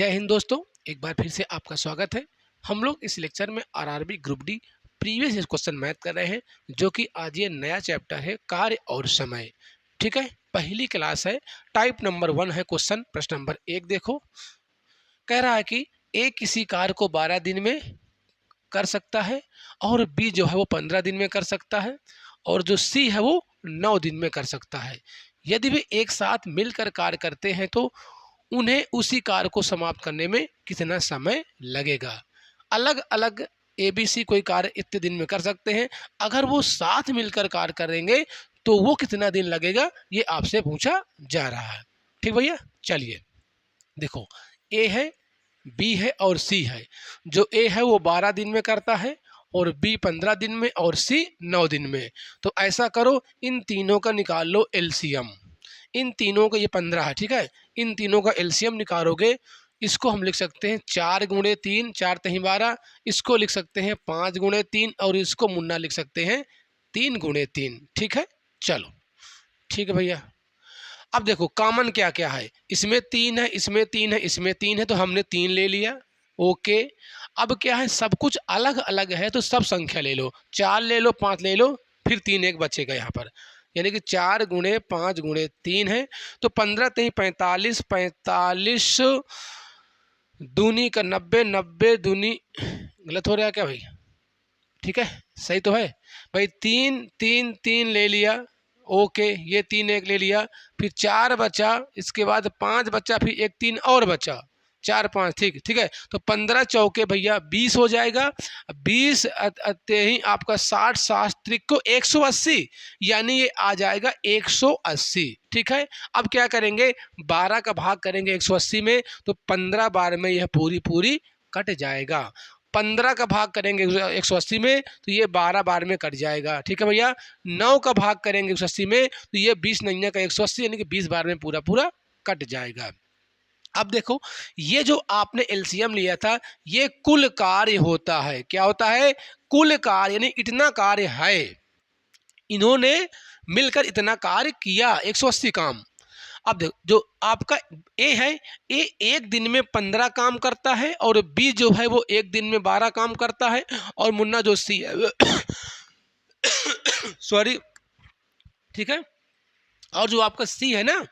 जय हिंद दोस्तों, एक बार फिर से आपका स्वागत है। हम लोग इस लेक्चर में RRB group D previous year question math कर रहे हैं, जो कि आज ये नया चैप्टर है कार्य और समय। ठीक है, पहली क्लास है, टाइप नंबर 1 है क्वेश्चन। प्रश्न नंबर 1 देखो, कह रहा है कि ए किसी कार्य को 12 दिन में कर सकता है और बी जो है वो 15 दिन में कर सकता है और जो सी है वो 9 दिन में कर सकता है। यदि वे एक साथ मिलकर कार्य करते हैं तो उन्हें उसी कार्य को समाप्त करने में कितना समय लगेगा। अलग अलग एबीसी कोई कार्य इतने दिन में कर सकते हैं, अगर वो साथ मिलकर कार्य करेंगे तो वो कितना दिन लगेगा, ये आपसे पूछा जा रहा है। ठीक भैया, चलिए देखो, ए है, बी है और सी है। जो ए है वो 12 दिन में करता है और बी 15 दिन में और सी 9 दिन में। तो ऐसा करो, इन तीनों का निकाल लो एलसीएम। इन तीनों का, ये 15 है, ठीक है, इन तीनों का एलसीएम निकालोगे। इसको हम लिख सकते हैं 4 गुणे 3, 4 तेही 12। इसको लिख सकते हैं 5 गुणे 3 और इसको मुन्ना लिख सकते हैं 3 गुणे 3। ठीक है, चलो ठीक है भैया। अब देखो कॉमन क्या क्या है, इसमें 3 है, इसमें 3 है, इसमें 3 है, तो हमने 3 ले लिया। ओके, अब क्या है, सब कुछ अलग अलग है तो सब संख्या ले लो। 4 ले लो, 5 ले लो, फिर 3 एक बचेगा यहाँ पर, यानी कि 4 गुणे 5 गुणे 3 है। तो 15 तेई 45, 45 दूनी का 90, 90 दूनी, गलत हो रहा है क्या भाई? ठीक है, सही तो है भाई। 3 3 3 ले लिया, ओके, ये 3 एक ले लिया, फिर 4 बचा, इसके बाद 5 बचा, फिर एक 3 और बचा, 4 5, ठीक ठीक है। तो 15 चौके भैया 20 हो जाएगा। 20 अते ही आपका 60 शास्त्रिक को 180, यानी ये आ जाएगा 180। ठीक है, अब क्या करेंगे, 12 का भाग करेंगे 180 में, तो 15 बार में यह पूरी पूरी कट जाएगा। 15 का भाग करेंगे 180 में तो ये 12 बार में कट जाएगा। ठीक है भैया, 9 का भाग करेंगे 180 में तो ये 20 नैया का 180, यानी कि 20 बार में पूरा पूरा कट जाएगा। अब देखो, ये जो आपने एलसीएम लिया था, ये कुल कार्य होता है। क्या होता है? कुल कार्य, यानी इतना कार्य है, इन्होंने मिलकर इतना कार्य किया, 180 काम। अब देखो, जो आपका ए है, ए एक दिन में 15 काम करता है और बी जो है वो एक दिन में 12 काम करता है, और मुन्ना जो सी है सॉरी, ठीक है, और जो आपका सी है ना,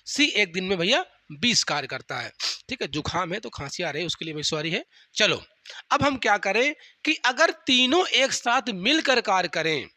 सी एक दिन में भैया 20 कार्य करता है। ठीक है, जुखाम है तो खांसी आ रही है, उसके लिए भाई सॉरी है। चलो, अब हम क्या करें कि अगर तीनों एक साथ मिलकर कार्य करें,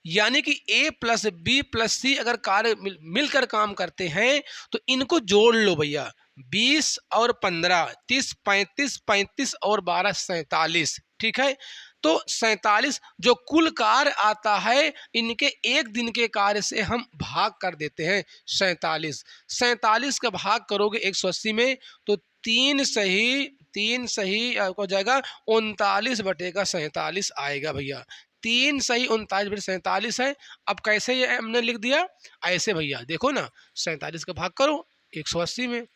यानी कि ए प्लस बी प्लस सी अगर कार्य मिलकर काम करते हैं तो इनको जोड़ लो भैया। 20 और 15, 30, 35, 35 और 12, 47। ठीक है, तो 47 जो कुल कार्य आता है, इनके एक दिन के कार्य से हम भाग कर देते हैं 47। 47 का भाग करोगे 180 में तो 3 सही हो जाएगा, 39/47 आएगा भैया। 3 सही 39/47 है। अब कैसे ये हमने लिख दिया, ऐसे भैया देखो ना, 47 का भाग करो 180 में,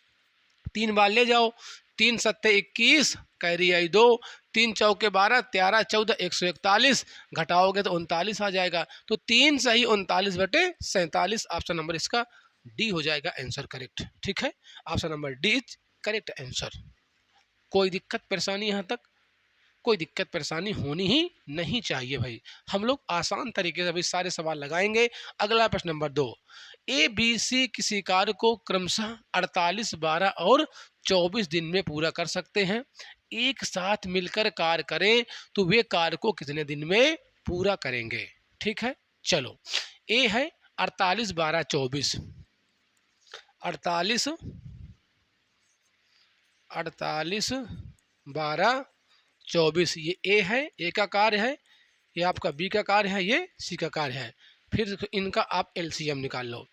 3 बार ले जाओ, 3 सत्ते 21, कैरी आई 2, 3 चौके 12, 13 14, 141, घटाओगे तो 39 आ जाएगा। तो 3 सही 39/47, ऑप्शन नंबर इसका डी हो जाएगा आंसर करेक्ट। ठीक है, option number D is correct answer. कोई दिक्कत परेशानी यहाँ तक? कोई दिक्कत परेशानी होनी ही नहीं चाहिए भाई। हम लोग आसान तरीके से अभी सारे सवाल लगाएंगे। अगला प्रश्न नंबर 2, ए बी सी किसी कार्य को क्रमशः 48, 12 और 24 दिन में पूरा कर सकते हैं। एक साथ मिलकर कार्य करें तो वे कार्य को कितने दिन में पूरा करेंगे? ठीक है, चलो, ए है 48, 12, 24, 48, 48, 12, 24, ये ए है, ए का कार्य है, ये आपका बी का कार्य है, ये सी का कार्य है। फिर इनका आप एलसीएम निकाल लो।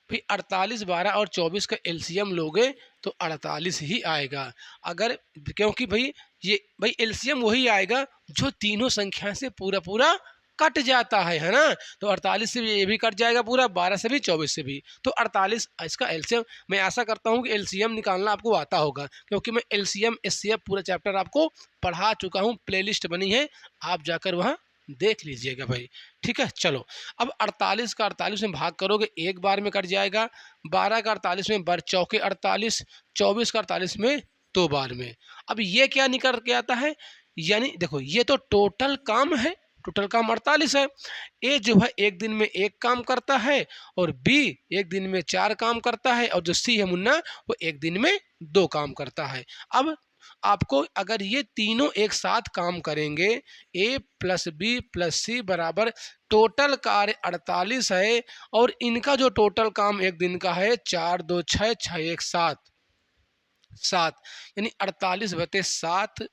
फिर 48, 12 और 24 का एलसीएम लोगे तो 48 ही आएगा। अगर, क्योंकि भाई ये भाई एलसीएम वही आएगा जो तीनों संख्या से पूरा पूरा कट जाता है ना। तो 48 से भी ये भी कट जाएगा पूरा, 12 से भी, 24 से भी, तो 48 इसका एलसीएम। मैं आशा करता हूँ कि एलसीएम निकालना आपको आता होगा, क्योंकि मैं एलसीएम एचसीएफ पूरा चैप्टर आपको पढ़ा चुका हूँ, प्लेलिस्ट बनी है, आप जाकर वहाँ देख लीजिएगा भाई। ठीक है, चलो अब 48 का 48 में भाग करोगे एक बार में कट जाएगा, 12 का 48 में बर चौके 48, 24 का 48 में 2 बार में। अब ये क्या निकल के आता है, यानी देखो ये तो टोटल काम है, टोटल काम 48 है। ए जो है एक दिन में एक काम करता है और बी एक दिन में 4 काम करता है और जो सी है मुन्ना वो एक दिन में 2 काम करता है। अब आपको अगर ये तीनों एक साथ काम करेंगे, ए प्लस बी प्लस सी बराबर टोटल कार्य 48 है और इनका जो टोटल काम एक दिन का है 4 2 6 6 1 7 7, यानी 48/7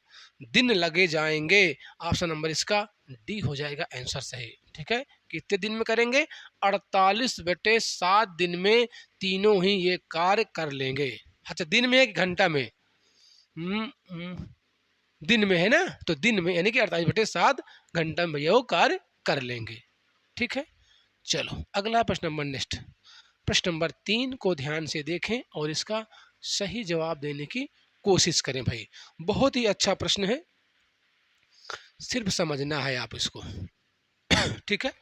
दिन लगे जाएंगे। ऑप्शन नंबर इसका डी हो जाएगा आंसर सही। ठीक है, कितने दिन में करेंगे, 48/7 दिन में तीनों ही ये कार्य कर लेंगे। अच्छा दिन में, एक घंटा में, दिन में है ना, तो दिन में यानी कि 48/7 घंटा में भैया वो कार्य कर लेंगे। ठीक है, चलो अगला प्रश्न नंबर नेक्स्ट, प्रश्न नंबर 3 को ध्यान से देखें और इसका सही जवाब देने की कोशिश करें भाई। बहुत ही अच्छा प्रश्न है, सिर्फ समझना है आप इसको। ठीक है,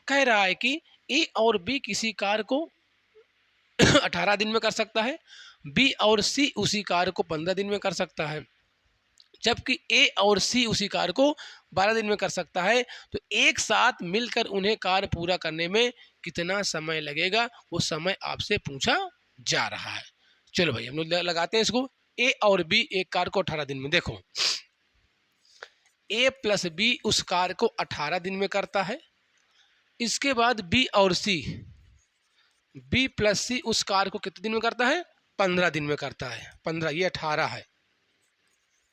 कह रहा है कि ए और बी किसी कार्य को 18 दिन में कर सकता है, बी और सी उसी कार्य को 15 दिन में कर सकता है, जबकि ए और सी उसी कार्य को 12 दिन में कर सकता है। तो एक साथ मिलकर उन्हें कार्य पूरा करने में कितना समय लगेगा, वो समय आपसे पूछा जा रहा है। चलो भाई हम लोग लगाते हैं इसको। ए और बी एक कार्य को 18 दिन में, देखो ए प्लस बी उस कार्य को 18 दिन में करता है, इसके बाद बी और सी, बी प्लस सी उस कार्य को कितने दिन में करता है, 15 दिन में करता है। 15, ये 18 है,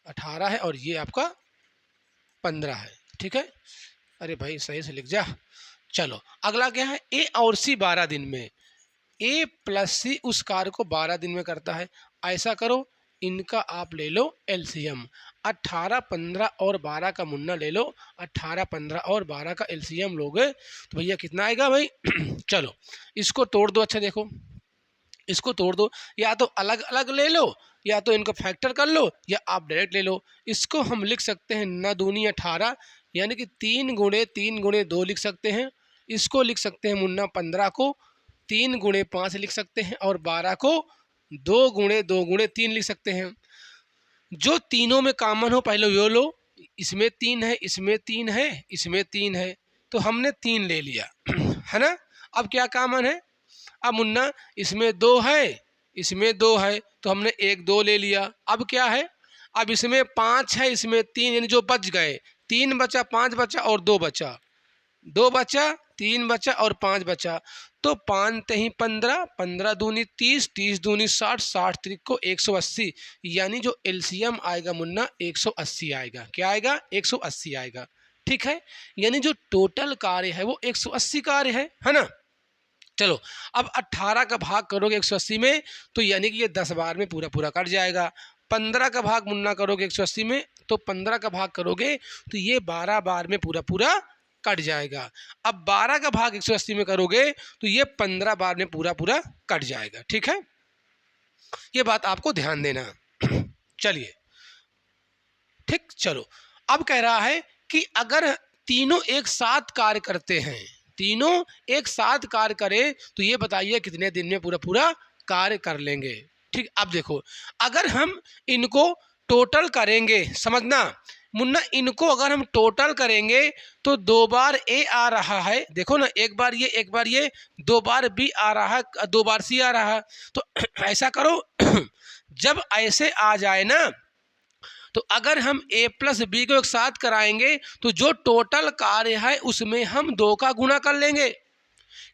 18 है और ये आपका 15 है। ठीक है, अरे भाई सही से लिख जा। चलो अगला क्या है, ए और सी 12 दिन में, ए प्लस सी उस कार्य को 12 दिन में करता है। ऐसा करो इनका आप ले लो एलसीएम, 18, 15 और 12 का मुन्ना ले लो, 18, 15 और 12 का एलसीएम लोगे तो भैया कितना आएगा भाई। चलो इसको तोड़ दो। अच्छा देखो इसको तोड़ दो, या तो अलग अलग ले लो या तो इनको फैक्टर कर लो या आप डायरेक्ट ले लो। इसको हम लिख सकते हैं न दूनी 18, यानी कि 3 गुणे 3 गुणे 2 लिख सकते हैं। इसको लिख सकते हैं मुन्ना 15 को 3 गुणे 5 लिख सकते हैं और 12 को 2 गुणे 2 गुणे 3 लिख सकते हैं। जो तीनों में कॉमन हो पहले वो लो, इसमें 3 है, इसमें 3 है, इसमें 3 है, तो हमने 3 ले लिया। है ना, अब क्या कॉमन है, अब मुन्ना इसमें 2 है, इसमें 2 है, तो हमने 1 2 ले लिया। अब क्या है, अब इसमें 5 है, इसमें 3, यानी जो बच गए 3 बचा, 5 बचा और 2 बचा, 2 बचा, 3 बचा और 5 बचा, तो 5 तेही 15, 15 दूनी 30, 30 दूनी 60, 60 त्रिक को 180, यानी जो एलसीएम आएगा मुन्ना 180 आएगा। क्या आएगा, 180 आएगा। ठीक है, यानी जो टोटल कार्य है वो 180 कार्य है ना। चलो अब 18 का भाग करोगे 180 में तो यानी कि ये 10 बार में पूरा पूरा कट जाएगा। 15 का भाग मुन्ना करोगे 180 में तो 15 का भाग करोगे तो ये 12 बार में पूरा पूरा कट जाएगा। अब 12 का भाग 180 में करोगे तो ये 15 बार में पूरा पूरा कट जाएगा। ठीक है, ये बात आपको ध्यान देना। चलिए ठीक, चलो अब कह रहा है कि अगर तीनों एक साथ कार्य करते हैं, तीनों एक साथ कार्य करें तो ये बताइए कितने दिन में पूरा पूरा कार्य कर लेंगे। ठीक, अब देखो अगर हम इनको टोटल करेंगे, समझना मुन्ना, इनको अगर हम टोटल करेंगे तो 2 बार ए आ रहा है, देखो ना, एक बार ये 2 बार बी आ रहा है, 2 बार सी आ रहा है। तो ऐसा करो जब ऐसे आ जाए ना तो अगर हम ए प्लस बी को एक साथ कराएंगे तो जो टोटल कार्य है उसमें हम 2 का गुणा कर लेंगे,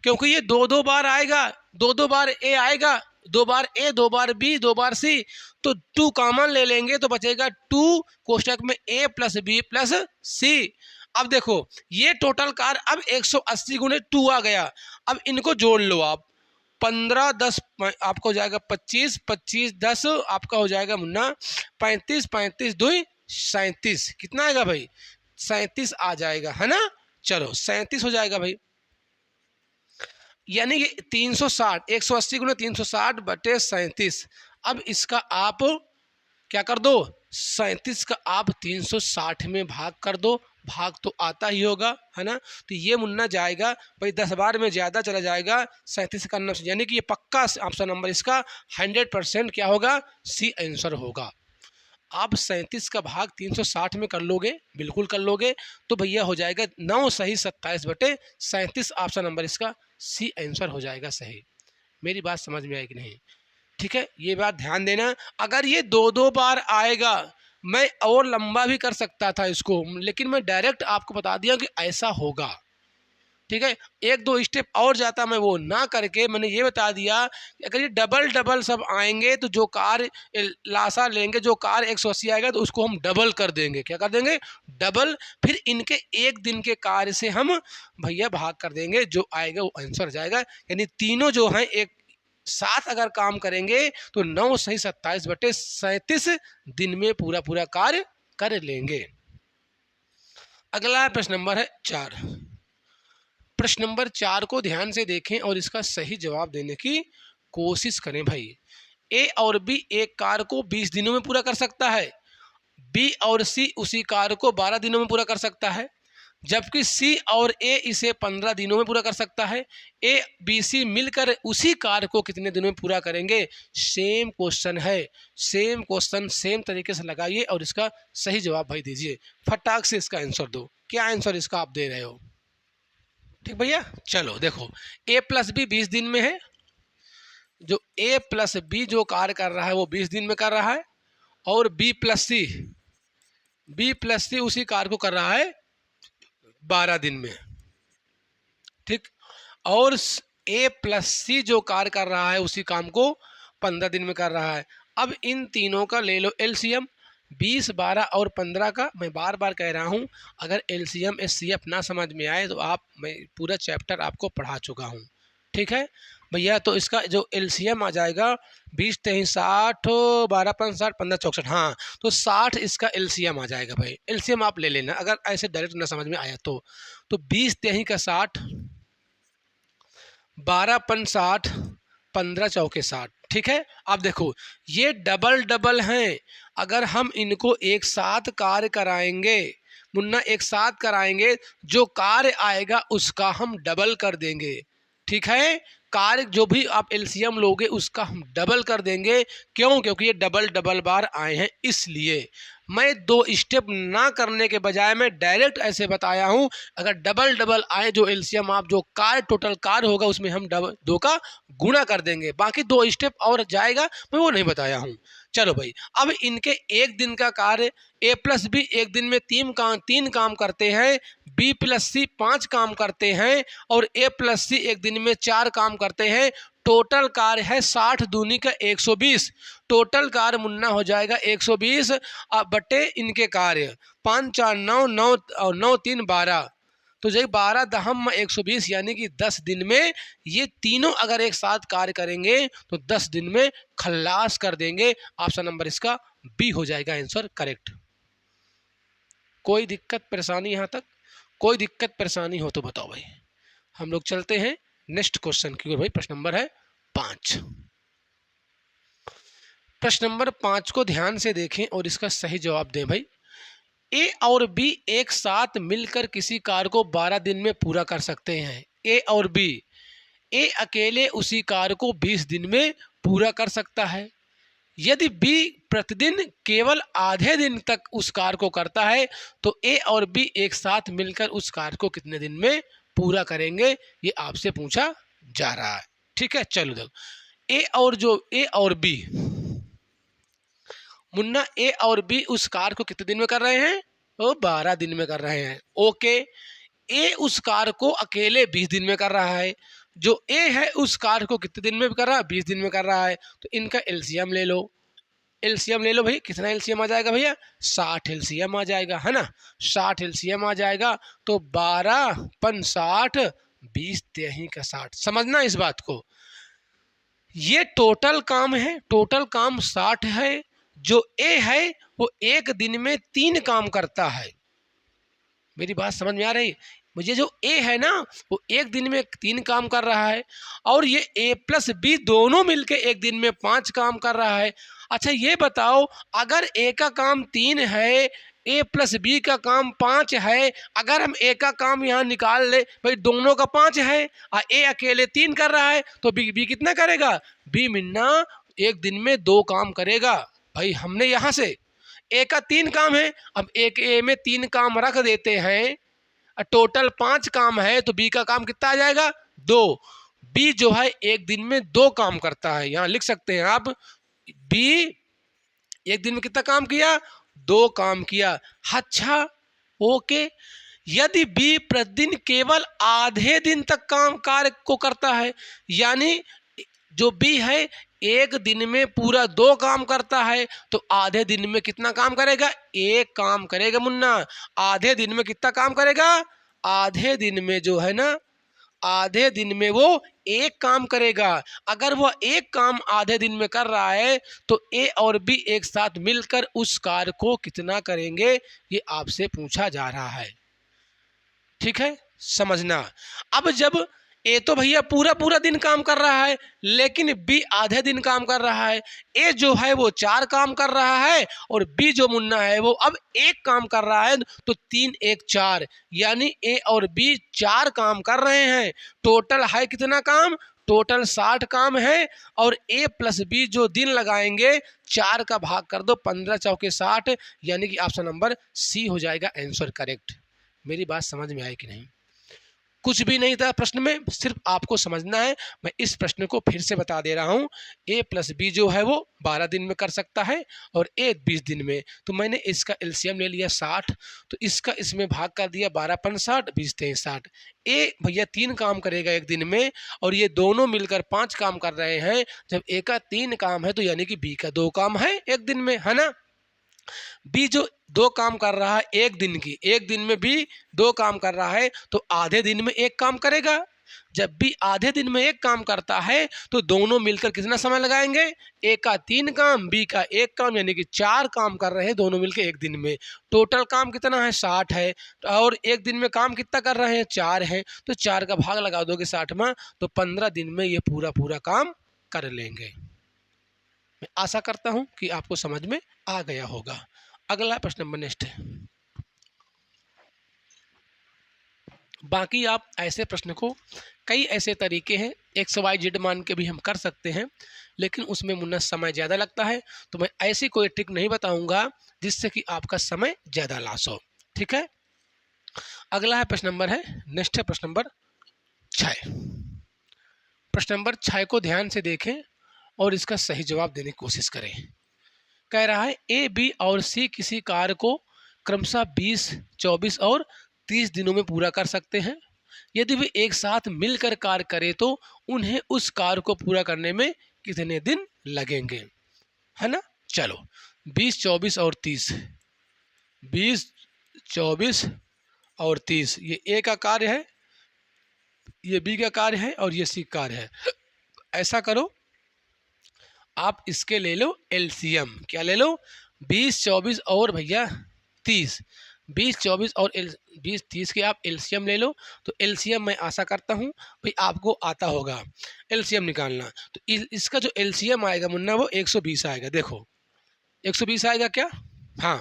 क्योंकि ये 2 बार आएगा, 2 बार ए आएगा, 2 बार ए, 2 बार बी, 2 बार सी, तो 2 कॉमन ले लेंगे तो बचेगा 2 कोष्टक में ए प्लस बी प्लस सी। अब देखो ये टोटल कार्य अब 180 गुणे 2 आ गया। अब इनको जोड़ लो आप, 15 10 आपका हो जाएगा 25, 25 10 आपका हो जाएगा मुन्ना 35, 35 2 37, कितना आएगा भाई, 37 आ जाएगा, है ना। चलो 37 हो जाएगा भाई, यानी कि 360, 180 गुना 360 बटे 37। अब इसका आप क्या कर दो, 37 का आप 360 में भाग कर दो, भाग तो आता ही होगा, है ना। तो ये मुन्ना जाएगा भाई 10 बार में ज़्यादा चला जाएगा 37 का नंबर, यानी कि ये पक्का ऑप्शन नंबर इसका 100% क्या होगा, सी आंसर होगा। आप 37 का भाग 360 में कर लोगे, बिल्कुल कर लोगे, तो भैया हो जाएगा 9 सही 27/37, ऑप्शन नंबर इसका सी आंसर हो जाएगा सही। मेरी बात समझ में आई कि नहीं? ठीक है, ये बात ध्यान देना। अगर ये 2-2 बार आएगा, मैं और लंबा भी कर सकता था इसको, लेकिन मैं डायरेक्ट आपको बता दिया कि ऐसा होगा। ठीक है, 1-2 स्टेप और जाता मैं वो ना करके मैंने ये बता दिया कि अगर ये डबल डबल सब आएंगे तो जो कार लासा लेंगे, जो कार 180 आएगा तो उसको हम डबल कर देंगे। क्या कर देंगे? डबल। फिर इनके एक दिन के कार्य से हम भैया भाग कर देंगे, जो आएगा वो आंसर जाएगा। यानी तीनों जो हैं एक साथ अगर काम करेंगे तो 9 सही 27/37 दिन में पूरा पूरा कार्य कर लेंगे। अगला प्रश्न नंबर है 4। प्रश्न नंबर 4 को ध्यान से देखें और इसका सही जवाब देने की कोशिश करें भाई। ए और बी एक कार्य को 20 दिनों में पूरा कर सकता है, बी और सी उसी कार्य को 12 दिनों में पूरा कर सकता है, जबकि सी और ए इसे 15 दिनों में पूरा कर सकता है। ए बी सी मिलकर उसी कार्य को कितने दिनों में पूरा करेंगे? सेम क्वेश्चन है, सेम क्वेश्चन सेम तरीके से लगाइए और इसका सही जवाब भाई दीजिए। फटाक से इसका आंसर दो। क्या आंसर इसका आप दे रहे हो? ठीक भैया, चलो देखो, ए प्लस बी 20 दिन में है, जो ए प्लस बी जो कार्य कर रहा है वो 20 दिन में कर रहा है, और बी प्लस सी उसी कार्य को कर रहा है 12 दिन में। ठीक, और ए प्लस सी जो कार्य कर रहा है उसी काम को 15 दिन में कर रहा है। अब इन तीनों का ले लो एलसीएम, 20, 12 और 15 का। मैं बार बार कह रहा हूँ, अगर एलसीएम एचसीएफ ना समझ में आए तो मैं पूरा चैप्टर आपको पढ़ा चुका हूँ। ठीक है भैया, तो इसका जो एलसीएम आ जाएगा 20 23 60, 12 5 60, 15 64, हाँ तो 60 इसका एलसीएम आ जाएगा भाई। एलसीएम आप ले लेना अगर ऐसे डायरेक्ट ना समझ में आया तो 20 23 का 60, 12 5 60, 15 चौके 60। ठीक है, अब देखो ये डबल डबल हैं, अगर हम इनको एक साथ कार्य कराएंगे मुन्ना, एक साथ कराएंगे, जो कार्य आएगा उसका हम डबल कर देंगे। ठीक है, कार्य जो भी आप एलसीएम लोगे उसका हम डबल कर देंगे। क्यों? क्योंकि ये डबल डबल बार आए हैं, इसलिए मैं 2 स्टेप ना करने के बजाय मैं डायरेक्ट ऐसे बताया हूं। अगर डबल डबल आए जो एलसीएम, आप जो कार्य टोटल कार्य होगा उसमें हम 2 का गुणा कर देंगे। बाकी 2 स्टेप और जाएगा, मैं वो नहीं बताया हूं। चलो भाई, अब इनके एक दिन का कार्य, ए प्लस बी एक दिन में 3 काम करते हैं, बी प्लस सी 5 काम करते हैं, और ए प्लस सी एक दिन में 4 काम करते हैं। टोटल कार्य है 60 दूनी का 120। टोटल कार्य मुन्ना हो जाएगा 120 बटे इनके कार्य 5 4 9 9 और 9 3 12, तो जब 12 दहम 120, यानी कि 10 दिन में ये तीनों अगर एक साथ कार्य करेंगे तो 10 दिन में खल्लास कर देंगे। ऑप्शन नंबर इसका बी हो जाएगा आंसर करेक्ट। कोई दिक्कत परेशानी यहाँ तक? कोई दिक्कत परेशानी हो तो बताओ भाई। हम लोग चलते हैं नेक्स्ट क्वेश्चन की ओर भाई। प्रश्न नंबर है 5। प्रश्न नंबर 5 को ध्यान से देखें और इसका सही जवाब दें भाई। ए और बी एक साथ मिलकर किसी कार्य को 12 दिन में पूरा कर सकते हैं। ए और बी, ए अकेले उसी कार्य को 20 दिन में पूरा कर सकता है। यदि बी प्रतिदिन केवल आधे दिन तक उस कार्य को करता है तो ए और बी एक साथ मिलकर उस कार्य को कितने दिन में पूरा करेंगे, ये आपसे पूछा जा रहा है। ठीक है, चलो देखो, ए और बी मुन्ना, ए और बी उस कार्य को कितने दिन में कर रहे हैं? वो 12 दिन में कर रहे हैं। ओके, ए उस कार्य को अकेले 20 दिन में कर रहा है, जो ए है उस कार्य को कितने दिन में कर रहा है? 20 दिन में कर रहा है। तो इनका एलसीएम ले लो, एलसीएम ले लो भाई। कितना एलसीएम आ जाएगा भैया? 60 एलसीएम आ जाएगा, है ना। 60 एलसीएम आ जाएगा, तो 12 5 60, 20 23 का 60। समझना इस बात को, ये टोटल काम है, टोटल काम 60 है। जो ए है वो एक दिन में 3 काम करता है। मेरी बात समझ में आ रही? मुझे जो ए है ना वो एक दिन में 3 काम कर रहा है, और ये ए प्लस बी दोनों मिलके एक दिन में 5 काम कर रहा है। अच्छा ये बताओ, अगर ए का काम 3 है, ए प्लस बी का काम 5 है। अगर हम ए का काम यहाँ निकाल ले, भाई दोनों का 5 है और ए अकेले 3 कर रहा है, तो बी कितना करेगा? बी मिन्ना एक दिन में 2 काम करेगा। भाई हमने यहाँ से ए का 3 काम है, अब एक ए में 3 काम रख देते हैं, टोटल 5 काम है, तो बी का काम कितना आ जाएगा? 2। बी जो है एक दिन में 2 काम करता है, यहाँ लिख सकते हैं आप, बी एक दिन में कितना काम किया? 2 काम किया। अच्छा ओके, यदि बी प्रतिदिन केवल आधे दिन तक काम कार्य को करता है, यानी जो बी है एक दिन में पूरा 2 काम करता है, तो आधे दिन में कितना काम करेगा? 1 काम करेगा मुन्ना। आधे दिन में कितना काम करेगा? आधे दिन में जो है ना, आधे दिन में वो 1 काम करेगा। अगर वह 1 काम आधे दिन में कर रहा है, तो ए और बी एक साथ मिलकर उस कार्य को कितना करेंगे, ये आपसे पूछा जा रहा है। ठीक है, समझना। अब जब ए तो भैया पूरा पूरा दिन काम कर रहा है, लेकिन बी आधे दिन काम कर रहा है। ए जो है वो 4 काम कर रहा है, और बी जो मुन्ना है वो अब 1 काम कर रहा है, तो 3 1 4, यानी ए और बी 4 काम कर रहे हैं। टोटल है कितना काम? टोटल 60 काम है। और ए प्लस बी जो दिन लगाएंगे, 4 का भाग कर दो, 15 चौके 60, यानी कि ऑप्शन नंबर सी हो जाएगा आंसर करेक्ट। मेरी बात समझ में आई कि नहीं? कुछ भी नहीं था प्रश्न में, सिर्फ आपको समझना है। मैं इस प्रश्न को फिर से बता दे रहा हूँ। ए प्लस बी जो है वो 12 दिन में कर सकता है, और ए 20 दिन में। तो मैंने इसका एलसीएम ले लिया 60, तो इसका इसमें भाग कर दिया 12 5 60, 20 3 60। ए भैया 3 काम करेगा एक दिन में, और ये दोनों मिलकर 5 काम कर रहे हैं। जब ए का 3 काम है, तो यानी कि बी का 2 काम है एक दिन में, है ना। बी जो 2 काम कर रहा है एक दिन की, एक दिन में बी 2 काम कर रहा है, तो आधे दिन में 1 काम करेगा। जब बी आधे दिन में 1 काम करता है, तो दोनों मिलकर कितना समय लगाएंगे? ए का 3 काम, बी का 1 काम, यानी कि 4 काम कर रहे हैं दोनों मिलकर एक दिन में। टोटल काम कितना है? 60 है, और एक दिन में काम कितना कर रहे हैं? 4 है, तो 4 का भाग लगा दोगे 60 में, तो 15 दिन में ये पूरा पूरा काम कर लेंगे। मैं आशा करता हूं कि आपको समझ में आ गया होगा। अगला प्रश्न नंबर नेक्स्ट है। बाकी आप ऐसे प्रश्न को कई ऐसे तरीके हैं, XYZ मान के भी हम कर सकते हैं, लेकिन उसमें मुन्ना समय ज़्यादा लगता है, तो मैं ऐसी कोई ट्रिक नहीं बताऊंगा जिससे कि आपका समय ज़्यादा लॉस हो। ठीक है, अगला है प्रश्न नंबर है नेक्स्ट है प्रश्न नंबर 6। प्रश्न नंबर 6 को ध्यान से देखें और इसका सही जवाब देने की कोशिश करें। कह रहा है ए बी और सी किसी कार्य को क्रमशः 20 24 और 30 दिनों में पूरा कर सकते हैं। यदि वे एक साथ मिलकर कार्य करें, तो उन्हें उस कार्य को पूरा करने में कितने दिन लगेंगे, है ना। चलो 20 24 और 30, 20 24 और 30, ये ए का कार्य है, ये बी का कार्य है, और ये सी का कार्य है। ऐसा करो, आप इसके ले लो एलसीएम। क्या ले लो? 20 24 और भैया 30, 20 24 और 20 30 के आप एलसीएम ले लो। तो एलसीएम मैं आशा करता हूँ भाई आपको आता होगा एलसीएम निकालना। तो इसका जो एलसीएम आएगा मुन्ना, वो 120 आएगा। देखो 120 आएगा क्या? हाँ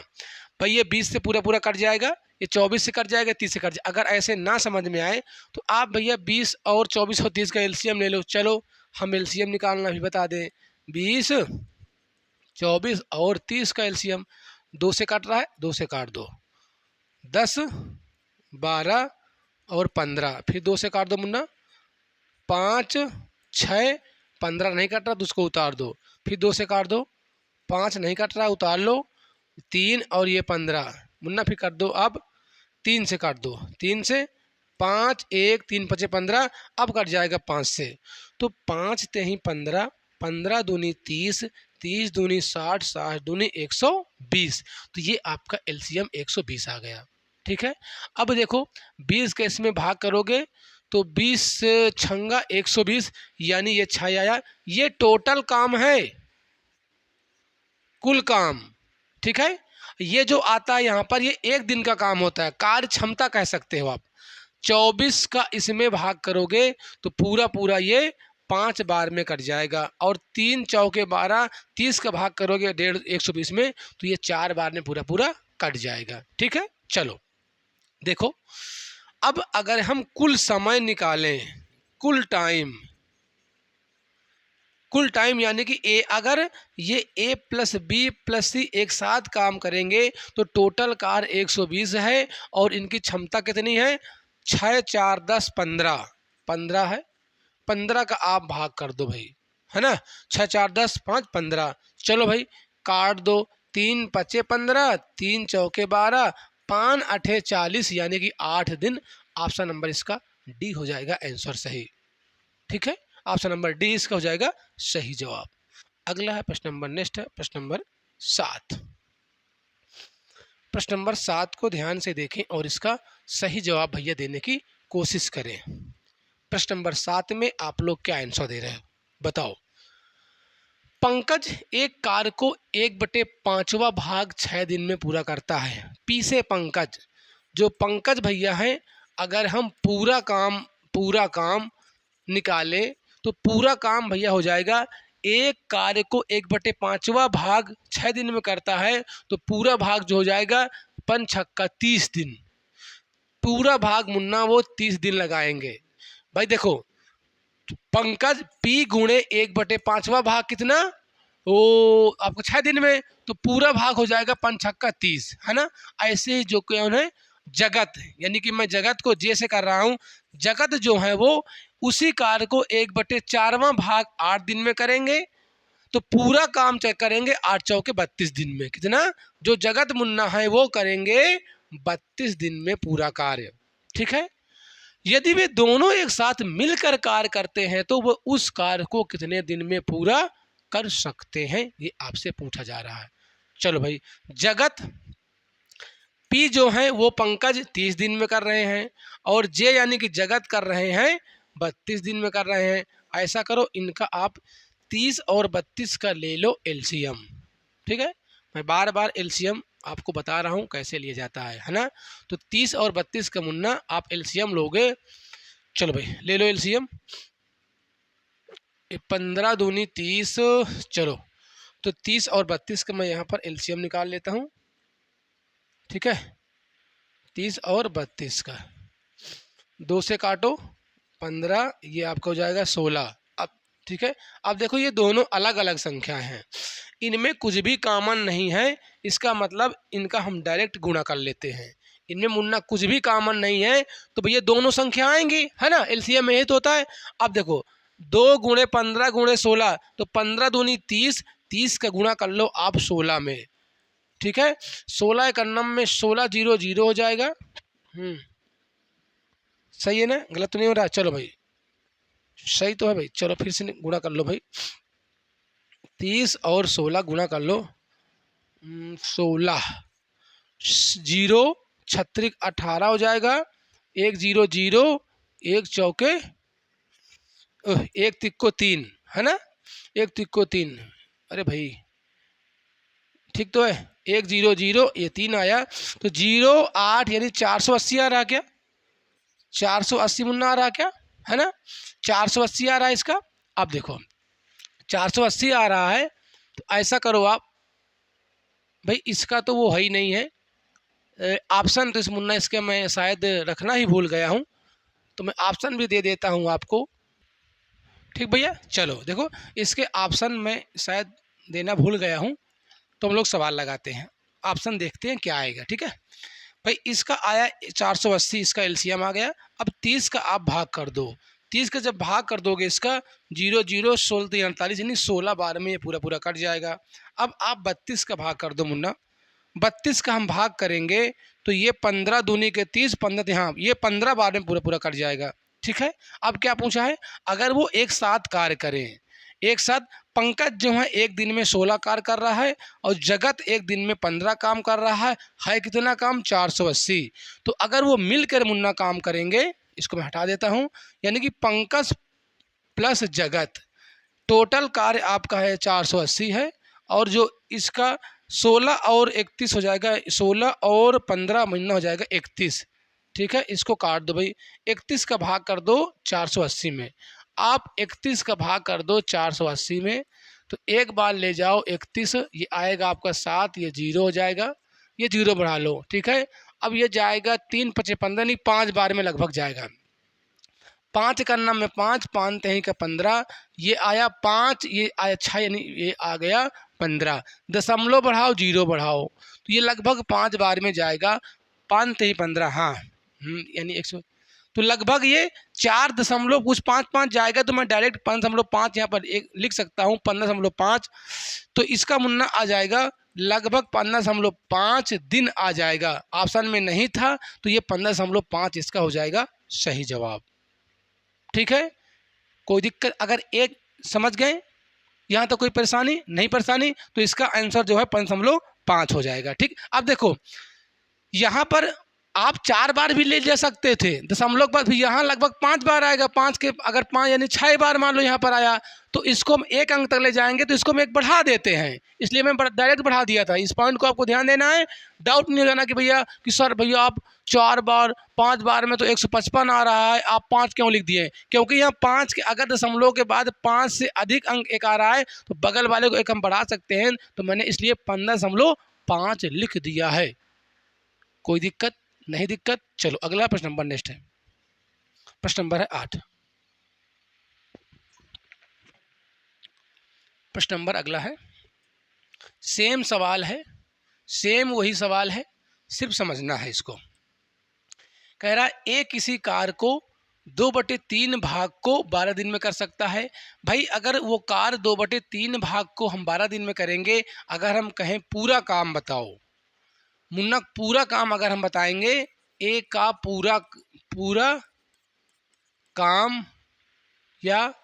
भाई, ये 20 से पूरा पूरा कट जाएगा, ये 24 से कट जाएगा, 30 से कट जाएगा। अगर ऐसे ना समझ में आए, तो आप भैया 20 और 24 और 30 का एलसीएम ले लो। चलो हम एलसीएम निकालना भी बता दें। 20 24 और 30 का एलसीएम 2 से काट रहा है, 2 से काट दो, 10 12 और 15, फिर 2 से काट दो मुन्ना, 5 6 15 नहीं कट रहा तो उसको उतार दो, फिर 2 से काट दो, 5 नहीं कट रहा उतार लो, 3 और ये 15 मुन्ना, फिर काट दो। अब 3 से काट दो, 3 से 5 1 3 5 15, अब कट जाएगा 5 से, तो 5 तेही 15, 15 दूनी 30, 30 दूनी 60, 60 दूनी 120, तो ये आपका एलसीएम 120 आ गया। ठीक है, अब देखो 20 के इसमें भाग करोगे तो 20 छंगा 120, यानी ये 6 आया। ये टोटल काम है, कुल काम। ठीक है, ये जो आता है यहाँ पर, ये एक दिन का काम होता है, कार्य क्षमता कह सकते हो आप। 24 का इसमें भाग करोगे तो पूरा पूरा ये 5 बार में कट जाएगा, और 3 चौके 12, 30 का भाग करोगे 150 120 में, तो ये 4 बार में पूरा पूरा कट जाएगा। ठीक है, चलो देखो, अब अगर हम कुल समय निकालें, कुल टाइम यानी कि अगर ये A प्लस बी प्लस सी एक साथ काम करेंगे तो टोटल कार्य 120 है और इनकी क्षमता कितनी है, 6 4 10 15, 15 है। 15 का आप भाग कर दो भाई, है ना, 6 4 10 5 15। चलो भाई काट दो, 3 पचे 15, 3 चौके 12, 5 अठे 40 यानी कि 8 दिन। ऑप्शन नंबर इसका डी हो जाएगा आंसर सही। ठीक है, ऑप्शन नंबर डी इसका हो जाएगा सही जवाब। अगला है प्रश्न नंबर, नेक्स्ट है प्रश्न नंबर 7। प्रश्न नंबर 7 को ध्यान से देखें और इसका सही जवाब भैया देने की कोशिश करें। प्रश्न नंबर 7 में आप लोग क्या आंसर दे रहे हो बताओ। पंकज एक कार्य को 1/5वां भाग 6 दिन में पूरा करता है। पी से पंकज, जो पंकज भैया हैं, अगर हम पूरा काम निकाले तो पूरा काम भैया हो जाएगा, एक कार्य को 1/5वां भाग 6 दिन में करता है तो पूरा भाग जो हो जाएगा 5 छक्का 30 दिन। पूरा भाग मुन्ना वो 30 दिन लगाएंगे। भाई देखो, पंकज P गुणे 1/5वां भाग कितना, ओ आपको 6 दिन में, तो पूरा भाग हो जाएगा 5 छक्का 30, है ना। ऐसे ही जो कौन है, जगत, यानी कि मैं जगत को जे से कर रहा हूँ, जगत जो है वो उसी कार्य को 1/4वां भाग 8 दिन में करेंगे तो पूरा काम चेक करेंगे 8 चौके 32 दिन में। कितना, जो जगत मुन्ना है वो करेंगे 32 दिन में पूरा कार्य। ठीक है, यदि वे दोनों एक साथ मिलकर कार्य करते हैं तो वह उस कार्य को कितने दिन में पूरा कर सकते हैं, ये आपसे पूछा जा रहा है। चलो भाई, जगत P जो है वो पंकज 30 दिन में कर रहे हैं और जे यानी कि जगत कर रहे हैं 32 दिन में कर रहे हैं। ऐसा करो, इनका आप 30 और 32 का ले लो एलसीएम। ठीक है, मैं बार बार एलसीएम आपको बता रहा हूँ कैसे लिया जाता है ना। तो 30 और 32 का मुन्ना आप एलसीएम लोगे। चलो भाई ले लो एलसीएम, 15 दूनी 30। चलो तो 30 और 32 का मैं यहाँ पर एलसीएम निकाल लेता हूँ। ठीक है, 30 और 32 का 2 से काटो 15, ये आपका हो जाएगा 16। अब ठीक है, अब देखो ये दोनों अलग अलग संख्या हैं, इनमें कुछ भी कॉमन नहीं है, इसका मतलब इनका हम डायरेक्ट गुणा कर लेते हैं। इनमें मुन्ना कुछ भी कॉमन नहीं है तो भैया दोनों संख्या आएंगी, है ना, एलसीएम में यही तो होता है। अब देखो 2 गुणे 15 गुणे 16, तो 15 दूनी 30, 30 का गुणा कर लो आप 16 में। ठीक है, 16 एक अन्नम में 16 0 0 हो जाएगा। सही है ना, गलत तो नहीं हो रहा। चलो भाई सही तो है भाई, चलो फिर से गुणा कर लो भाई, 30 और 16 गुणा कर लो, 16 0 छत्रिक 18 हो जाएगा। 1 0 0, 1 चौके 1 तिक्को 3, है ना, 1 तिक्को 3। अरे भाई ठीक तो है, 1 0 0, ये 3 आया तो 0 8 यानी 480 आ रहा क्या, 480 मुन्ना आ रहा क्या, है ना, 480 आ रहा है इसका। अब देखो 480 आ रहा है तो ऐसा करो आप भाई, इसका तो वो है ही नहीं है ऑप्शन, तो इस मुन्ना इसके मैं शायद रखना ही भूल गया हूँ, तो मैं ऑप्शन भी दे देता हूँ आपको। ठीक भैया, चलो देखो इसके ऑप्शन में शायद देना भूल गया हूँ, तो हम लोग सवाल लगाते हैं, ऑप्शन देखते हैं क्या आएगा। ठीक है भाई, इसका आया 480, इसका एलसीएम आ गया। अब 30 का आप भाग कर दो, 30 का जब भाग कर दोगे इसका 0 0 16 48 यानी 16 12 में ये पूरा पूरा कट जाएगा। अब आप 32 का भाग कर दो मुन्ना, 32 का हम भाग करेंगे तो ये 15 दूनी के 30, 15 हाँ ये 15 12 में पूरा पूरा कट जाएगा। ठीक है, अब क्या पूछा है, अगर वो एक साथ कार्य करें, एक साथ पंकज जो है एक दिन में 16 कार्य कर रहा है और जगत एक दिन में 15 काम कर रहा है कितना काम, 480। तो अगर वो मिलकर मुन्ना काम करेंगे, इसको मैं हटा देता हूँ, यानी कि पंकज प्लस जगत टोटल कार्य आपका है 480 है, और जो इसका 16 और 31 हो जाएगा, 16 और 15 महीना हो जाएगा 31। ठीक है, इसको काट दो भाई, 31 का भाग कर दो 480 में, आप 31 का भाग कर दो 480 में, तो एक बार ले जाओ 31, ये आएगा आपका 7, ये 0 हो जाएगा, ये 0 बढ़ा लो, ठीक है। अब ये जाएगा 3 पचे 15, नहीं 5 बार में लगभग जाएगा। 5 करना में 5, 5 तेही का 15, ये आया 5, ये आया 6, यानी ये आ गया 15। दशमलव बढ़ाओ 0 बढ़ाओ तो ये लगभग 5 बार में जाएगा। 5 तेही 15, हाँ यानी 100, तो लगभग ये 4 दशमलव कुछ 5 जाएगा, तो मैं डायरेक्ट 5.5 यहाँ पर एक लिख सकता हूँ 15.5। तो इसका मुन्ना आ जाएगा लगभग 15.5 दिन आ जाएगा। ऑप्शन में नहीं था तो ये 15.5 इसका हो जाएगा सही जवाब, ठीक है। कोई दिक्कत, अगर एक समझ गए यहाँ तो कोई परेशानी नहीं, परेशानी तो इसका आंसर जो है 5.5 हो जाएगा, ठीक। अब देखो यहाँ पर आप 4 बार भी ले जा सकते थे, दशमलव पर भी यहाँ लगभग 5 बार आएगा। 5 के अगर 5 यानी 6 बार मान लो यहाँ पर आया, तो इसको हम 1 अंक तक ले जाएंगे, तो इसको हम 1 बढ़ा देते हैं, इसलिए मैं डायरेक्ट बढ़ा दिया था। इस पॉइंट को आपको ध्यान देना है, डाउट नहीं हो जाना कि भैया कि सर भैया आप 4 बार 5 बार में तो 155 आ रहा है, आप 5 क्यों लिख दिए? क्योंकि यहाँ 5 के अगर दशमलव के बाद 5 से अधिक अंक एक आ रहा है तो बगल वाले को 1 हम बढ़ा सकते हैं, तो मैंने इसलिए 15.5 लिख दिया है। कोई दिक्कत नहीं? दिक्कत। चलो अगला प्रश्न नंबर नेक्स्ट है, प्रश्न नंबर है 8। प्रश्न नंबर अगला है, सेम सवाल है, सेम वही सवाल है, सिर्फ समझना है इसको। कह रहा ए किसी कार को 2/3 भाग को 12 दिन में कर सकता है। भाई अगर वो कार 2/3 भाग को हम 12 दिन में करेंगे, अगर हम कहें पूरा काम बताओ मुन्ना, पूरा काम अगर हम बताएंगे ए का पूरा काम, या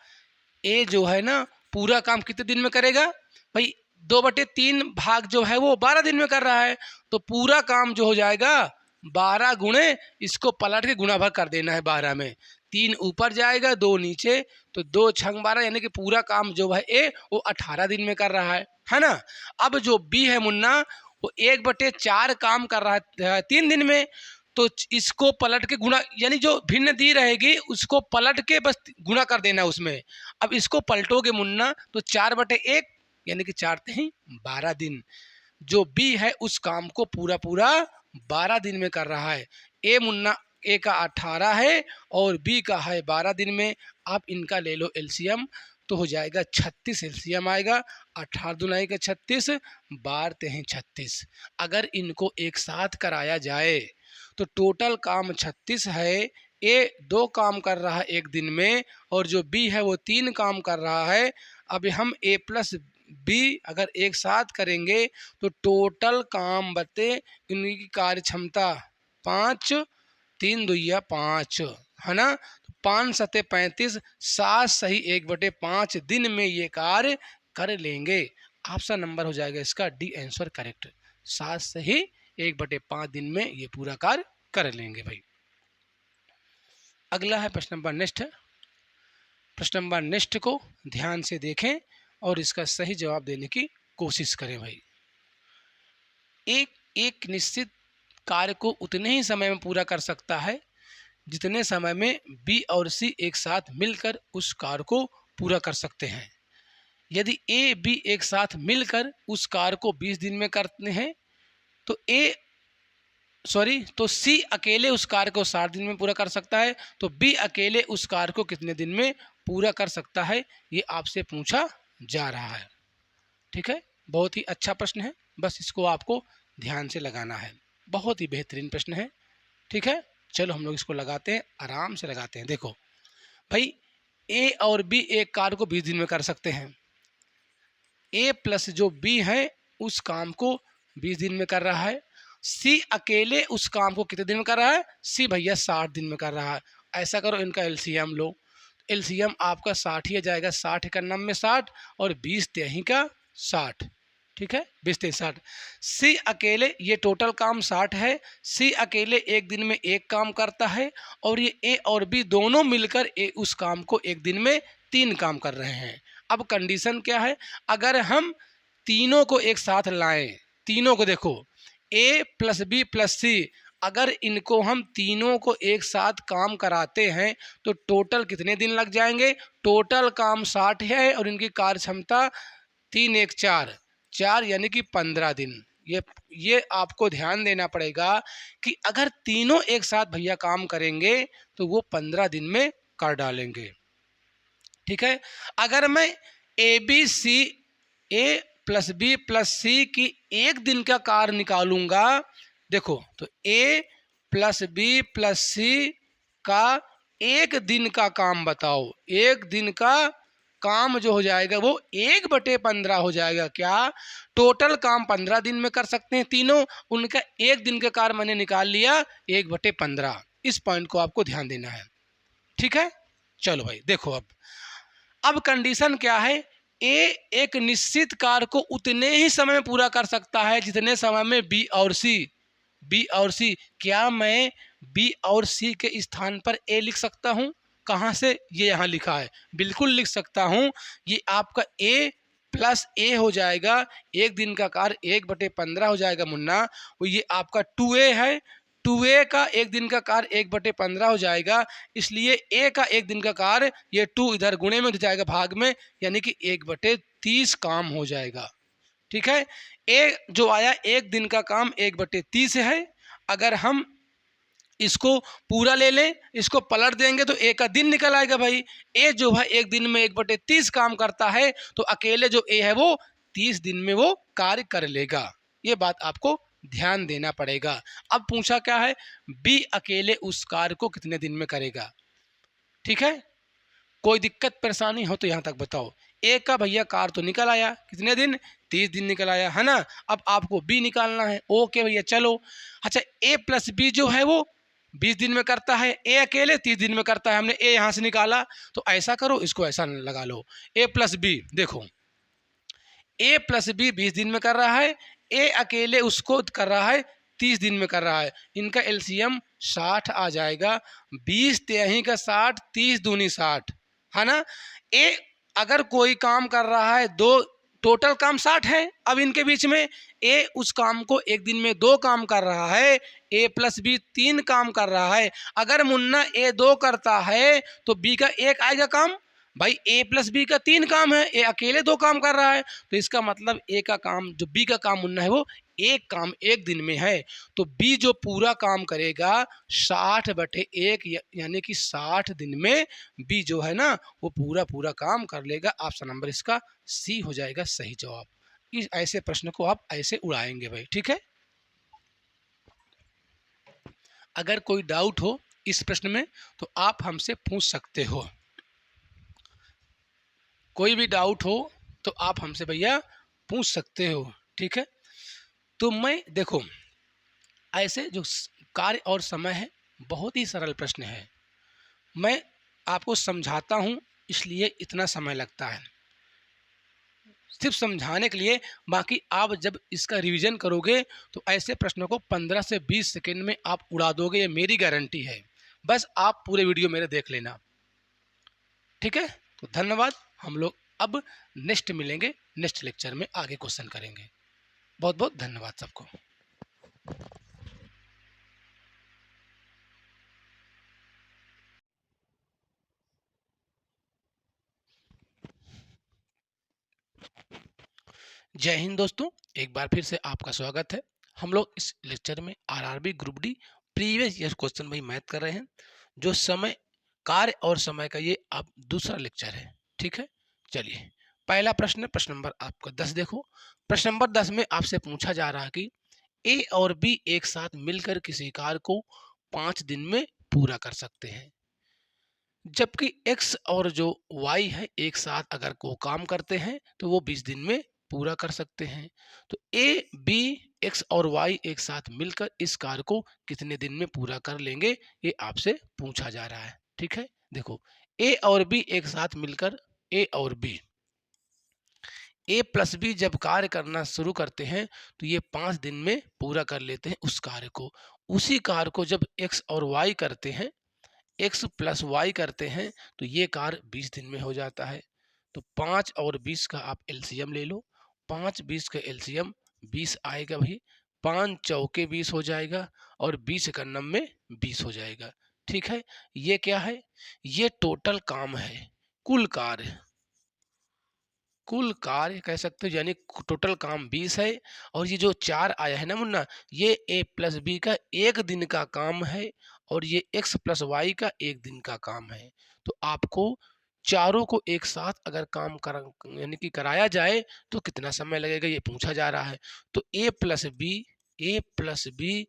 ए जो है ना पूरा काम कितने दिन में करेगा? भाई 2/3 भाग जो है वो 12 दिन में कर रहा है, तो पूरा काम जो हो जाएगा 12 गुणे इसको पलट के गुणा भर कर देना है 12 में, 3 ऊपर जाएगा 2 नीचे, तो 2 छंग 12, यानी कि पूरा काम जो है ए वो 18 दिन में कर रहा है ना। अब जो बी है मुन्ना वो 1/4 काम कर रहा है 3 दिन में, तो इसको पलट के गुणा, यानी जो भिन्न दी रहेगी उसको पलट के बस गुणा कर देना उसमें। अब इसको पलटोगे मुन्ना तो 4/1 यानी कि 4 तेही 12 दिन। जो बी है उस काम को पूरा 12 दिन में कर रहा है। ए मुन्ना ए का 18 है और बी का है 12 दिन में। आप इनका ले लो एलसीएम, तो हो जाएगा 36 एलसीएम आएगा। 18 दुनाई का 36, 12 तेही 36। अगर इनको एक साथ कराया जाए तो टोटल काम 36 है। ए 2 काम कर रहा है एक दिन में, और जो बी है वो 3 काम कर रहा है। अब हम ए प्लस बी अगर एक साथ करेंगे तो टोटल काम बते इनकी कार्य क्षमता 5, 3 दुइया 5 है ना, तो 5 सते 35, 7 सही 1/5 दिन में ये कार्य कर लेंगे। ऑप्शन नंबर हो जाएगा इसका डी आंसर करेक्ट। 7 सही 1/5 दिन में ये पूरा कार्य कर लेंगे भाई। अगला है प्रश्न नंबर नेक्स्ट है। प्रश्न नंबर नेक्स्ट को ध्यान से देखें और इसका सही जवाब देने की कोशिश करें भाई। एक निश्चित कार्य को उतने ही समय में पूरा कर सकता है जितने समय में बी और सी एक साथ मिलकर उस कार्य को पूरा कर सकते हैं। यदि ए बी एक साथ मिलकर उस कार्य को 20 दिन में करते हैं तो सी अकेले उस कार्य को 60 दिन में पूरा कर सकता है, तो बी अकेले उस कार्य को कितने दिन में पूरा कर सकता है, ये आपसे पूछा जा रहा है। ठीक है, बहुत ही अच्छा प्रश्न है, बस इसको आपको ध्यान से लगाना है। बहुत ही बेहतरीन प्रश्न है। ठीक है, चलो हम लोग इसको लगाते हैं, आराम से लगाते हैं। देखो भाई, ए और बी एक कार्य को 20 दिन में कर सकते हैं। ए प्लस जो बी है उस काम को 20 दिन में कर रहा है। सी अकेले उस काम को कितने दिन में कर रहा है? सी भैया 60 दिन में कर रहा है। ऐसा करो, इनका एलसीएम लो, एलसीएम आपका 60 ही आ जाएगा। 60 का 9 में 60 और 20 तेही का 60। ठीक है, 20 तेही 60। सी अकेले, ये टोटल काम 60 है। सी अकेले एक दिन में एक काम करता है, और ये ए और बी दोनों मिलकर उस काम को एक दिन में 3 काम कर रहे हैं। अब कंडीशन क्या है? अगर हम तीनों को एक साथ लाएं, तीनों को देखो, ए प्लस बी प्लस सी, अगर इनको हम तीनों को एक साथ काम कराते हैं तो टोटल कितने दिन लग जाएंगे? टोटल काम 60 है और इनकी कार्य क्षमता 3 1 4 4 यानी कि 15 दिन। ये आपको ध्यान देना पड़ेगा कि अगर तीनों एक साथ भैया काम करेंगे तो वो 15 दिन में कर डालेंगे। ठीक है, अगर मैं A B C A plus B plus C की एक दिन का कार्य निकालूंगा, देखो तो A plus B plus C का एक दिन का काम बताओ, एक दिन का काम जो हो जाएगा वो 1/15 हो जाएगा। क्या टोटल काम 15 दिन में कर सकते हैं तीनों, उनका एक दिन का कार्य मैंने निकाल लिया 1/15। इस पॉइंट को आपको ध्यान देना है। ठीक है, चलो भाई देखो अब कंडीशन क्या है, ए एक निश्चित कार्य को उतने ही समय में पूरा कर सकता है जितने समय में बी और सी। क्या मैं बी और सी के स्थान पर ए लिख सकता हूं? कहां से? ये यहां लिखा है, बिल्कुल लिख सकता हूं। ये आपका ए प्लस ए हो जाएगा, एक दिन का कार्य 1/15 हो जाएगा मुन्ना। वो ये आपका 2a है, 2a का एक दिन का कार्य 1/15 हो जाएगा, इसलिए a का एक दिन का कार्य ये 2 इधर गुणे में हो जाएगा भाग में, यानी कि 1/30 काम हो जाएगा। ठीक है, a जो आया एक दिन का काम 1/30 है। अगर हम इसको पूरा ले लें, इसको पलट देंगे तो ए का दिन निकल आएगा भाई। ए जो है एक दिन में 1/30 काम करता है, तो अकेले जो ए है वो 30 दिन में वो कार्य कर लेगा। ये बात आपको ध्यान देना पड़ेगा। अब पूछा क्या है, बी अकेले उस कार्य को कितने दिन में करेगा। ठीक है, कोई दिक्कत परेशानी हो तो यहां तक बताओ। ए का भैया कार्य तो निकल आया, कितने दिन? 30 दिन निकल आया है ना। अब आपको बी निकालना है। ओके भैया चलो। अच्छा, ए प्लस बी जो है वो 20 दिन में करता है, ए अकेले 30 दिन में करता है। हमने ए यहां से निकाला, तो ऐसा करो, इसको ऐसा लगा लो। ए प्लस बी, देखो ए प्लस बी 20 दिन में कर रहा है, ए अकेले उसको कर रहा है 30 दिन में कर रहा है। इनका एलसीएम 60 आ जाएगा। 20 तेही का 60, 30 दूनी 60 है ना। ए अगर कोई काम कर रहा है दो, टोटल काम 60 है। अब इनके बीच में ए उस काम को एक दिन में 2 काम कर रहा है, ए प्लस बी 3 काम कर रहा है। अगर मुन्ना ए 2 करता है तो बी का 1 आएगा काम। भाई ए प्लस बी का 3 काम है, ए अकेले 2 काम कर रहा है, तो इसका मतलब ए का काम जो बी का काम मुन्ना है वो एक काम एक दिन में है। तो बी जो पूरा काम करेगा 60/1 यानी कि 60 दिन में बी जो है ना वो पूरा काम कर लेगा। ऑप्शन नंबर इसका सी हो जाएगा सही जवाब। इस ऐसे प्रश्न को आप ऐसे उड़ाएंगे भाई। ठीक है, अगर कोई डाउट हो इस प्रश्न में तो आप हमसे पूछ सकते हो। कोई भी डाउट हो तो आप हमसे भैया पूछ सकते हो। ठीक है, तो मैं देखो ऐसे जो कार्य और समय है बहुत ही सरल प्रश्न है। मैं आपको समझाता हूं इसलिए इतना समय लगता है सिर्फ समझाने के लिए। बाकी आप जब इसका रिवीजन करोगे तो ऐसे प्रश्नों को 15 से 20 सेकंड में आप उड़ा दोगे, ये मेरी गारंटी है। बस आप पूरे वीडियो मेरे देख लेना। ठीक है, तो धन्यवाद। हम लोग अब नेक्स्ट मिलेंगे, नेक्स्ट लेक्चर में आगे क्वेश्चन करेंगे। बहुत बहुत धन्यवाद सबको। जय हिंद दोस्तों, एक बार फिर से आपका स्वागत है। हम लोग इस लेक्चर में RRB group D previous year question वही मैथ कर रहे हैं, जो समय कार्य और समय का ये अब दूसरा लेक्चर है। ठीक है, चलिए पहला प्रश्न, प्रश्न नंबर आपका 10 देखो। प्रश्न नंबर 10 में आपसे पूछा जा रहा है कि ए और बी एक साथ मिलकर किसी कार्य को 5 दिन में पूरा कर सकते हैं, जबकि एक्स और जो वाई है एक साथ अगर को काम करते हैं तो वो 20 दिन में पूरा कर सकते हैं। तो ए बी एक्स और वाई एक साथ मिलकर इस कार्य को कितने दिन में पूरा कर लेंगे, ये आपसे पूछा जा रहा है। ठीक है, देखो ए और बी एक साथ मिलकर, ए और बी ए प्लस बी जब कार्य करना शुरू करते हैं तो ये 5 दिन में पूरा कर लेते हैं उस कार्य को। उसी कार्य को जब एक्स और वाई करते हैं, एक्स प्लस वाई करते हैं, तो ये कार्य 20 दिन में हो जाता है। तो 5 और 20 का आप एलसीएम ले लो। 5 20 का एलसीएम 20 आएगा भाई। 5 चौके 20 हो जाएगा और 20 इकन्नम में 20 हो जाएगा। ठीक है, ये क्या है, ये टोटल काम है, कुल कार्य। कुल कार्य कह सकते हो, यानी टोटल काम 20 है। और ये जो 4 आया है ना मुन्ना, ये a प्लस बी का एक दिन का काम है और ये x प्लस वाई का एक दिन का काम है। तो आपको चारों को एक साथ अगर काम कर यानी कि कराया जाए तो कितना समय लगेगा, ये पूछा जा रहा है। तो A plus B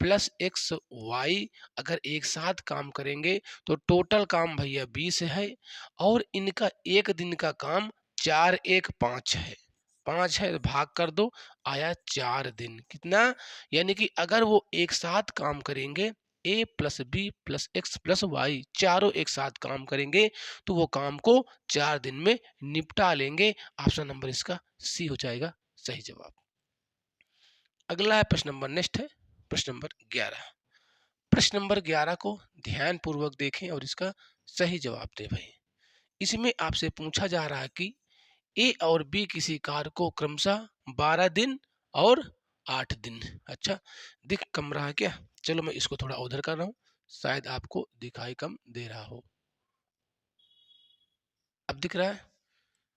plus X Y अगर एक साथ काम करेंगे तो टोटल काम भैया 20 है और इनका एक दिन का काम 4 1 5 है। 5 है तो भाग कर दो, आया 4 दिन। कितना, यानी कि अगर वो एक साथ काम करेंगे, A plus B plus X plus Y चारों एक साथ काम करेंगे तो वो काम को 4 दिन में निपटा लेंगे। ऑप्शन नंबर इसका सी हो जाएगा सही जवाब। अगला है प्रश्न नंबर नेक्स्ट है प्रश्न नंबर 11। प्रश्न नंबर 11 को ध्यान पूर्वक देखें और इसका सही जवाब दें भाई। इसमें आपसे पूछा जा रहा है कि ए और बी किसी कार्य को क्रमशः 12 दिन और 8 दिन। अच्छा, दिख कम रहा है क्या? चलो मैं इसको थोड़ा उधर कर रहा हूं, शायद आपको दिखाई कम दे रहा हो। अब दिख रहा है?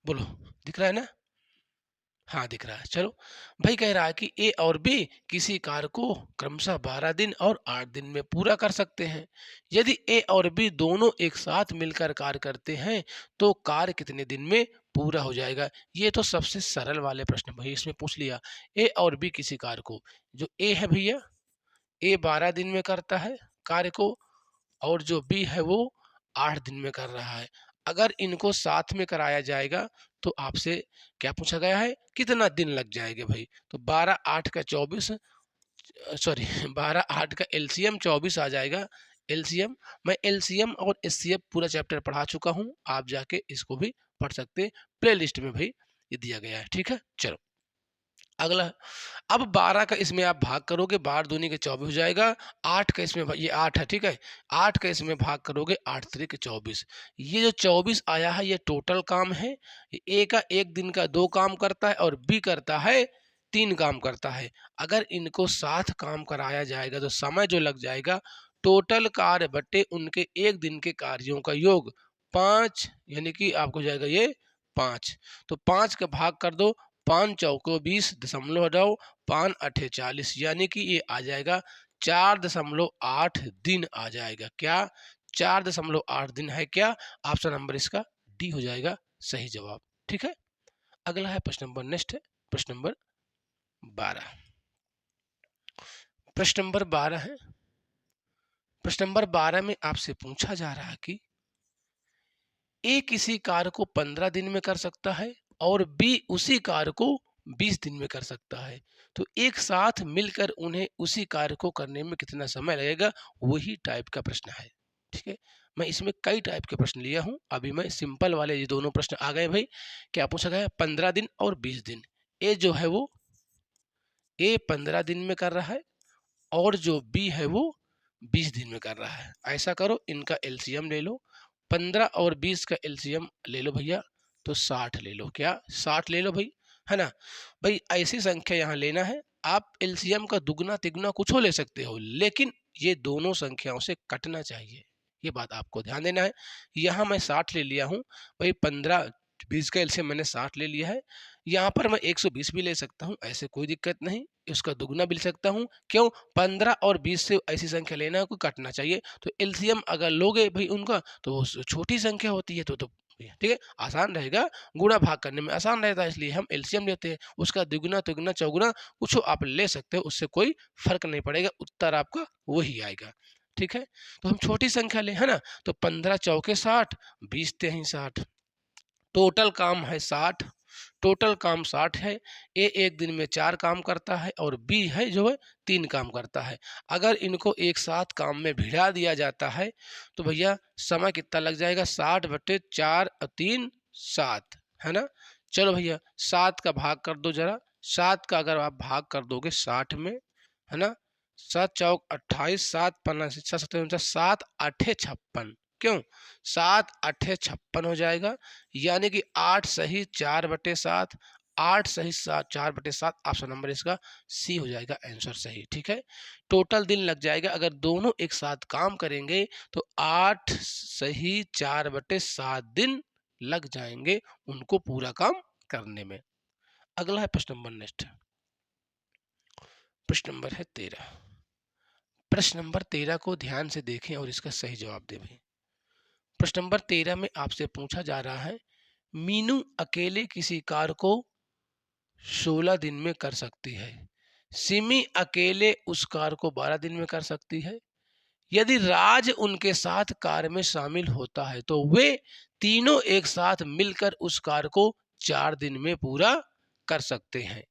बोलो, दिख रहा है ना? हाँ दिख रहा है। चलो भाई, कह रहा है कि ए और बी किसी कार्य को क्रमशः 12 दिन और 8 दिन में पूरा कर सकते हैं। यदि ए और बी दोनों एक साथ मिलकर कार्य करते हैं तो कार्य कितने दिन में पूरा हो जाएगा? ये तो सबसे सरल वाले प्रश्न भाई इसमें पूछ लिया। ए और बी किसी कार्य को, जो ए है भैया, ए 12 दिन में करता है कार्य को और जो बी है वो 8 दिन में कर रहा है। अगर इनको साथ में कराया जाएगा तो आपसे क्या पूछा गया है, कितना दिन लग जाएगा भाई? तो 12 8 का 24, सॉरी 12 8 का एलसीएम 24 आ जाएगा। एलसीएम, मैं एलसीएम और एचसीएफ पूरा चैप्टर पढ़ा चुका हूँ, आप जाके इसको भी पढ़ सकते हैं, प्ले लिस्ट में भाई ये दिया गया है। ठीक है, चलो अगला। अब 12 का इसमें आप भाग करोगे, 12 दूनी के 24 हो जाएगा। 8 का इसमें ये 8 है, ठीक है, 8 का इसमें भाग करोगे, 8 3 के 24। ये जो 24 आया है ये टोटल काम है। ए का एक दिन का 2 काम करता है और बी करता है 3 काम करता है। अगर इनको साथ काम कराया जाएगा तो समय जो लग जाएगा, टोटल कार्य बटे उनके एक दिन के कार्यों का योग 5, यानी कि आपको जाएगा ये 5। तो 5 का भाग कर दो, 5 चौको 20 दशमलव हटाओ 5 अठे 40, यानी कि ये आ जाएगा 4.8 दिन आ जाएगा। क्या 4.8 दिन है क्या? ऑप्शन नंबर इसका डी हो जाएगा सही जवाब। ठीक है, अगला है प्रश्न नंबर नेक्स्ट है प्रश्न नंबर 12। प्रश्न नंबर 12 है। प्रश्न नंबर 12 में आपसे पूछा जा रहा है कि ए किसी कार्य को 15 दिन में कर सकता है और बी उसी कार्य को 20 दिन में कर सकता है, तो एक साथ मिलकर उन्हें उसी कार्य को करने में कितना समय लगेगा? वही टाइप का प्रश्न है। ठीक है, मैं इसमें कई टाइप के प्रश्न लिया हूं, अभी मैं सिंपल वाले ये दोनों प्रश्न आ गए भाई। क्या पूछा गया? 15 दिन और 20 दिन। ए जो है वो ए 15 दिन में कर रहा है और जो बी है वो 20 दिन में कर रहा है। ऐसा करो, इनका एलसीएम ले लो, 15 और 20 का एलसीएम ले लो भैया, तो 60 ले लो। क्या 60 ले लो भाई, है ना भाई? ऐसी संख्या यहाँ लेना है, आप एलसीएम का दुगना तिगुना कुछ हो ले सकते हो, लेकिन ये दोनों संख्याओं से कटना चाहिए, ये बात आपको ध्यान देना है। यहाँ मैं 60 ले लिया हूँ भाई, 15 20 का एलसीएम मैंने 60 ले लिया है। यहाँ पर मैं 120 भी ले सकता हूँ, ऐसे कोई दिक्कत नहीं, उसका दुगना भी ले सकता हूँ। क्यों? 15 और 20 से ऐसी संख्या लेना है कोई कटना चाहिए, तो एलसीएम अगर लोगे भाई उनका तो वो छोटी संख्या होती है, तो ठीक है, आसान रहेगा, गुणा भाग करने में आसान रहता है, इसलिए हम एलसीएम लेते हैं। उसका दुगुना तिगुना चौगुना कुछ आप ले सकते हो, उससे कोई फर्क नहीं पड़ेगा, उत्तर आपका वही आएगा। ठीक है, तो हम छोटी संख्या ले, है ना, तो 15 चौके 60, 20 तेही 60, टोटल काम है 60, टोटल काम 60 है। ए एक दिन में 4 काम करता है और बी है जो है 3 काम करता है। अगर इनको एक साथ काम में भिड़ा दिया जाता है तो भैया समय कितना लग जाएगा? 60 बटे 4 और 3 7, है ना। चलो भैया 7 का भाग कर दो जरा, 7 का अगर आप भाग कर दोगे 60 में, है ना, 7 चौक 28, 7 पन्ना 7 आठे 56, क्यों 7 अठे 56 हो जाएगा, यानी कि 8 सही 4 बटे 7, 8 सही 4 बटे 7, ऑप्शन नंबर इसका सी हो जाएगा आंसर सही। ठीक है, टोटल दिन लग जाएगा, अगर दोनों एक साथ काम करेंगे तो 8 सही 4 बटे 7 दिन लग जाएंगे उनको पूरा काम करने में। अगला है प्रश्न नंबर नेक्स्ट, प्रश्न नंबर है 13। प्रश्न नंबर 13 को ध्यान से देखें और इसका सही जवाब दें भाई। प्रश्न नंबर 13 में आपसे पूछा जा रहा है, मीनू अकेले किसी कार्य को 16 दिन में कर सकती है, सिमी अकेले उस कार्य को 12 दिन में कर सकती है। यदि राज उनके साथ कार्य में शामिल होता है तो वे तीनों एक साथ मिलकर उस कार्य को 4 दिन में पूरा कर सकते हैं।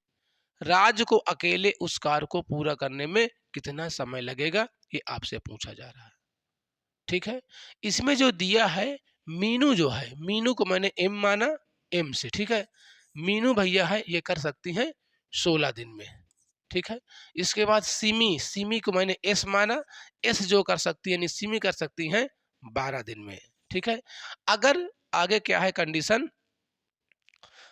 राज को अकेले उस कार्य को पूरा करने में कितना समय लगेगा, ये आपसे पूछा जा रहा है। ठीक है, इसमें जो दिया है मीनू जो है, मीनू को मैंने एम माना, एम से, ठीक है, मीनू भैया है ये कर सकती हैं 16 दिन में। ठीक है, इसके बाद सिमी, सिमी को मैंने एस माना, एस जो कर सकती है यानी सिमी कर सकती हैं 12 दिन में। ठीक है, अगर आगे क्या है कंडीशन,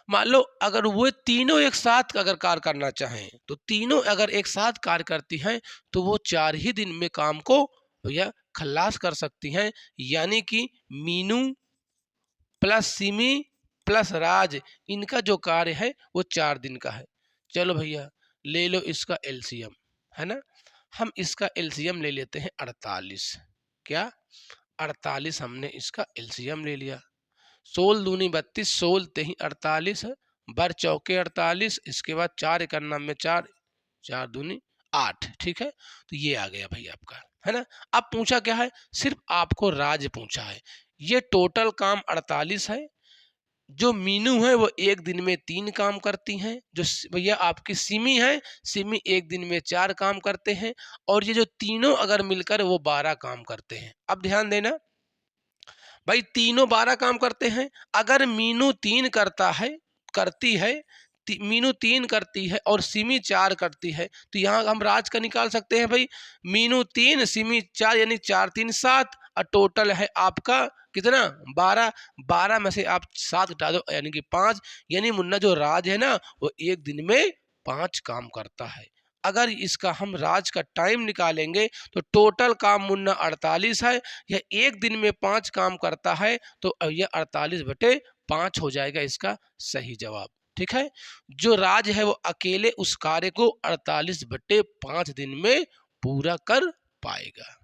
मान लो अगर वो तीनों एक साथ अगर कार्य करना चाहें तो तीनों अगर एक साथ कार्य करती हैं तो वो 4 ही दिन में काम को या खल्लास कर सकती हैं, यानी कि मीनू प्लस सिमी प्लस राज इनका जो कार्य है वो 4 दिन का है। चलो भैया ले लो इसका एलसीएम, है ना, हम इसका एलसीएम ले लेते हैं 48। क्या 48, हमने इसका एलसीएम ले लिया। 16 दूनी 32, 16 तेही 48, बर चौके 48, इसके बाद 4 इकन्ना में 4, 4 दूनी 8। ठीक है, तो ये आ गया भाई आपका, है ना। अब पूछा क्या है, सिर्फ आपको राज पूछा है। ये टोटल काम 48 है। जो मीनू है वो एक दिन में 3 काम करती हैं, जो भैया आपकी सिमी है, सिमी एक दिन में 4 काम करते हैं, और ये जो तीनों अगर मिलकर वो 12 काम करते हैं। अब ध्यान देना भाई, तीनों 12 काम करते हैं। अगर मीनू 3 करता है, करती है, मीनू 3 करती है और सिमी 4 करती है, तो यहाँ हम राज का निकाल सकते हैं भाई, मीनू 3 सिमी 4 यानी 4 3 7, और टोटल है आपका कितना 12। 12 में से आप 7 घटा दो यानी कि 5, यानी मुन्ना जो राज है ना वो एक दिन में 5 काम करता है। अगर इसका हम राज का टाइम निकालेंगे तो टोटल काम मुन्ना 48 है, यह एक दिन में 5 काम करता है, तो यह 48/5 हो जाएगा इसका सही जवाब। ठीक है, जो राज है वो अकेले उस कार्य को 48/5 दिन में पूरा कर पाएगा।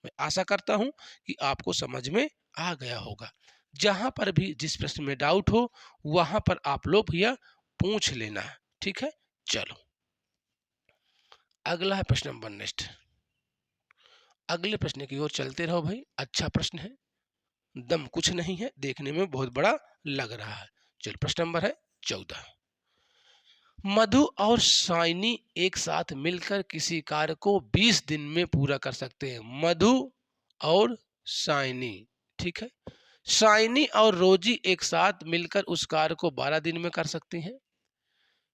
मैं आशा करता हूं कि आपको समझ में आ गया होगा। जहां पर भी जिस प्रश्न में डाउट हो वहां पर आप लोग भैया पूछ लेना। ठीक है, चलो अगला है प्रश्न नंबर नेक्स्ट। अगले प्रश्न की ओर चलते रहो भाई, अच्छा प्रश्न है, दम कुछ नहीं है, देखने में बहुत बड़ा लग रहा है। चलो प्रश्न नंबर है 14। मधु और साइनी एक साथ मिलकर किसी कार्य को 20 दिन में पूरा कर सकते हैं। मधु और साइनी, ठीक है, साइनी और रोजी एक साथ मिलकर उस कार्य को 12 दिन में कर सकती हैं।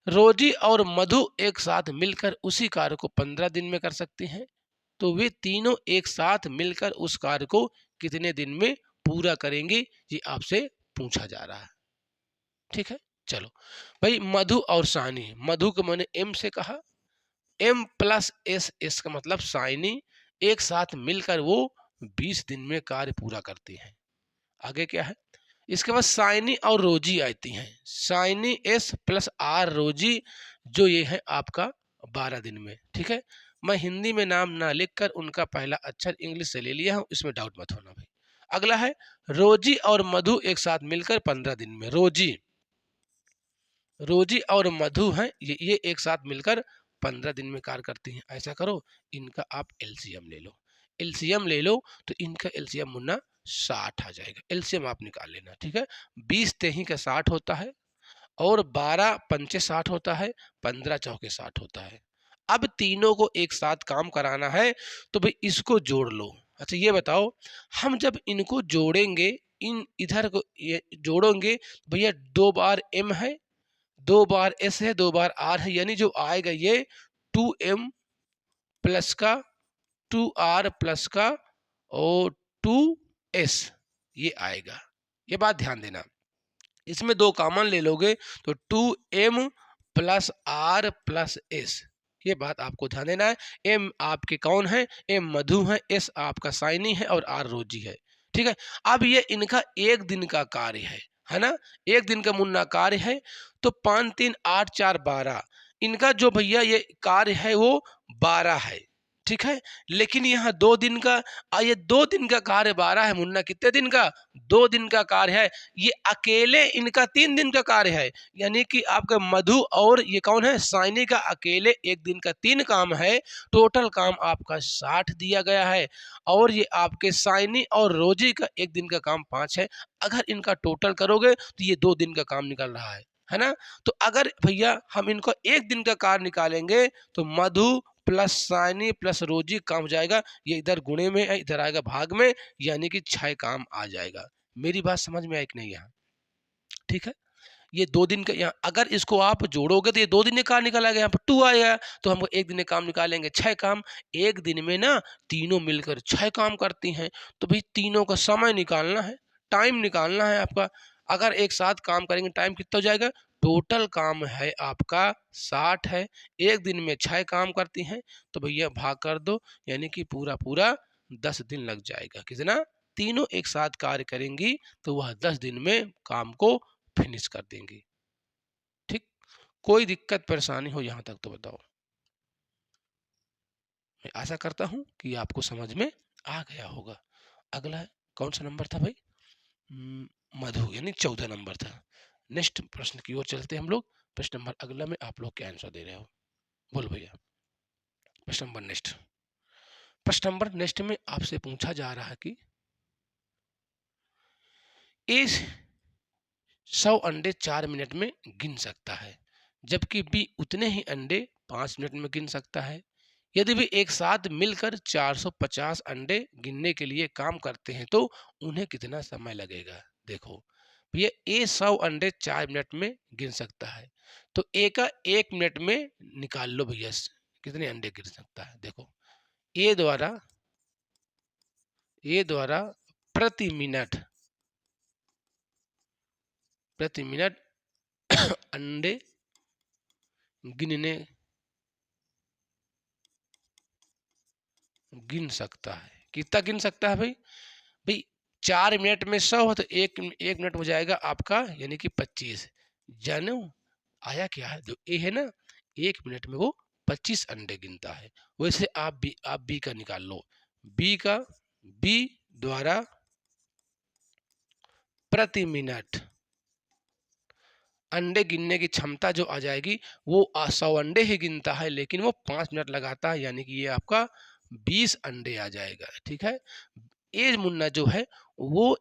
रोजी और मधु एक साथ मिलकर उसी कार्य को 15 दिन में कर सकती हैं। तो वे तीनों एक साथ मिलकर उस कार्य को कितने दिन में पूरा करेंगे, ये आपसे पूछा जा रहा है। ठीक है, चलो भाई मधु और साइनी, मधु को मैंने एम से कहा, एम प्लस एस, एस का मतलब साइनी, एक साथ मिलकर वो 20 दिन में कार्य पूरा करती हैं। आगे क्या है, इसके बाद साइनी और रोजी आती हैं, साइनी एस प्लस आर रोजी, जो ये है आपका 12 दिन में। ठीक है, मैं हिंदी में नाम ना लिखकर उनका पहला अक्षर इंग्लिश से ले लिया हूं, इसमें डाउट मत होना भाई। अगला है रोजी और मधु एक साथ मिलकर 15 दिन में। रोजी, रोजी और मधु हैं ये एक साथ मिलकर 15 दिन में कार्य करती हैं। ऐसा करो इनका आप एलसीएम ले लो, एलसीएम ले लो तो इनका एलसीएम मुन्ना 60 आ जाएगा। एलसीएम आप निकाल लेना। ठीक है, 20 तेही का 60 होता है और 12 पंचे 60 होता है, 15 चौके 60 होता है। अब तीनों को एक साथ काम कराना है तो भाई इसको जोड़ लो। अच्छा ये बताओ, हम जब इनको जोड़ेंगे, इन इधर को ये जोड़ोगे भैया, 2 बार एम है, 2 बार एस है, 2 बार आर है, यानी जो आएगा ये 2m प्लस का 2r प्लस का और 2s ये आएगा। ये बात ध्यान देना, इसमें 2 कॉमन ले लोगे तो 2m plus r plus s, ये बात आपको ध्यान देना है। m आपके कौन है, m मधु है, s आपका साइनी है और r रोजी है। ठीक है, अब ये इनका एक दिन का कार्य है ना, एक दिन का मुन्ना कार्य है, तो 5 3 8 4 12, इनका जो भैया ये कार्य है वो 12 है, ठीक है। लेकिन यहाँ 2 दिन का, ये 2 दिन का कार्य 12 है मुन्ना, कितने दिन का? 2 दिन का कार्य है। ये अकेले इनका 3 दिन का कार्य है, यानी कि आपका मधु और ये कौन है, साइनी का अकेले एक दिन का 3 काम है। टोटल काम आपका 60 दिया गया है, और ये आपके साइनी और रोजी का एक दिन का काम 5 है। अगर इनका टोटल करोगे तो ये 2 दिन का काम निकल रहा है ना। तो अगर भैया हम इनको एक दिन का कार्य निकालेंगे तो मधु प्लस साइनी प्लस रोजी काम हो जाएगा, ये इधर गुणे में है, इधर आएगा भाग में, यानी कि 6 काम आ जाएगा। मेरी बात समझ में आई कि नहीं यहाँ? ठीक है। ये 2 दिन का, यहाँ अगर इसको आप जोड़ोगे तो ये 2 दिन का काम निकाला गया, यहाँ पर 2 आएगा, तो हम एक दिन का काम निकालेंगे 6 काम। एक दिन में ना तीनों मिलकर 6 काम करती हैं, तो भाई तीनों का समय निकालना है, टाइम निकालना है आपका। अगर एक साथ काम करेंगे टाइम कितना हो जाएगा? टोटल काम है आपका 60 है, एक दिन में 6 काम करती हैं, तो भैया भाग कर दो, यानी कि पूरा पूरा 10 दिन लग जाएगा। कितना? तीनों एक साथ कार्य करेंगी तो वह 10 दिन में काम को फिनिश कर देंगे। ठीक, कोई दिक्कत परेशानी हो यहाँ तक तो बताओ। मैं आशा करता हूँ कि आपको समझ में आ गया होगा। अगला कौन सा नंबर था भाई? मधु, यानी 14 नंबर था। नेक्स्ट प्रश्न की ओर चलते हम लोग। प्रश्न नंबर अगला में आप लोग क्या आंसर दे रहे हो, बोलो भैया। प्रश्न नंबर नेक्स्ट, प्रश्न नंबर नेक्स्ट में आपसे पूछा जा रहा है कि इस 100 अंडे 4 मिनट में गिन सकता है, जबकि बी उतने ही अंडे 5 मिनट में गिन सकता है। यदि वे एक साथ मिलकर 450 अंडे गिनने के लिए काम करते हैं तो उन्हें कितना समय लगेगा? देखो भैया, ए 100 अंडे 4 मिनट में गिन सकता है, तो ए का 1 मिनट में निकाल लो भैया कितने अंडे गिन सकता है। देखो ए द्वारा प्रति मिनट अंडे गिन सकता है। कितना गिन सकता है भाई? भाई 4 मिनट में 100 हो तो एक मिनट हो जाएगा आपका, यानी कि 25। जानो आया क्या है? जो ए है ना, 1 मिनट में वो 25 अंडे गिनता है। वैसे आप बी का निकाल लो। बी द्वारा प्रति मिनट अंडे गिनने की क्षमता जो आ जाएगी वो 100 अंडे ही गिनता है, लेकिन वो 5 मिनट लगाता है, यानी कि ये आपका 20 अंडे आ जाएगा। ठीक है। ए मुन्ना जो है वो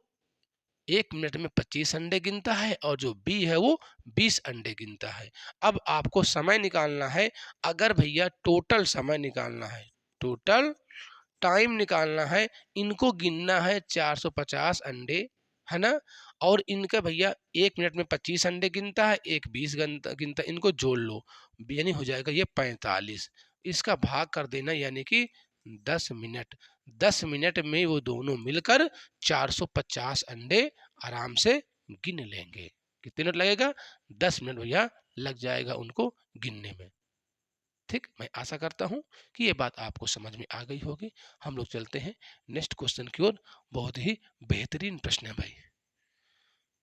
1 मिनट में 25 अंडे गिनता है, और जो बी है वो 20 अंडे गिनता है। अब आपको समय निकालना है। अगर भैया टोटल समय निकालना है, टोटल टाइम निकालना है, इनको गिनना है 450 अंडे, है ना। और इनका भैया 1 मिनट में 25 अंडे गिनता है, एक 20 गिनता है, इनको जोड़ लो, यानी हो जाएगा ये 45। इसका भाग कर देना, यानी कि 10 मिनट। 10 मिनट में वो दोनों मिलकर 450 अंडे आराम से गिन लेंगे। कितने मिनट लगेगा? 10 मिनट भैया लग जाएगा उनको गिनने में। ठीक, मैं आशा करता हूं कि ये बात आपको समझ में आ गई होगी। हम लोग चलते हैं नेक्स्ट क्वेश्चन की ओर। बहुत ही बेहतरीन प्रश्न है भाई,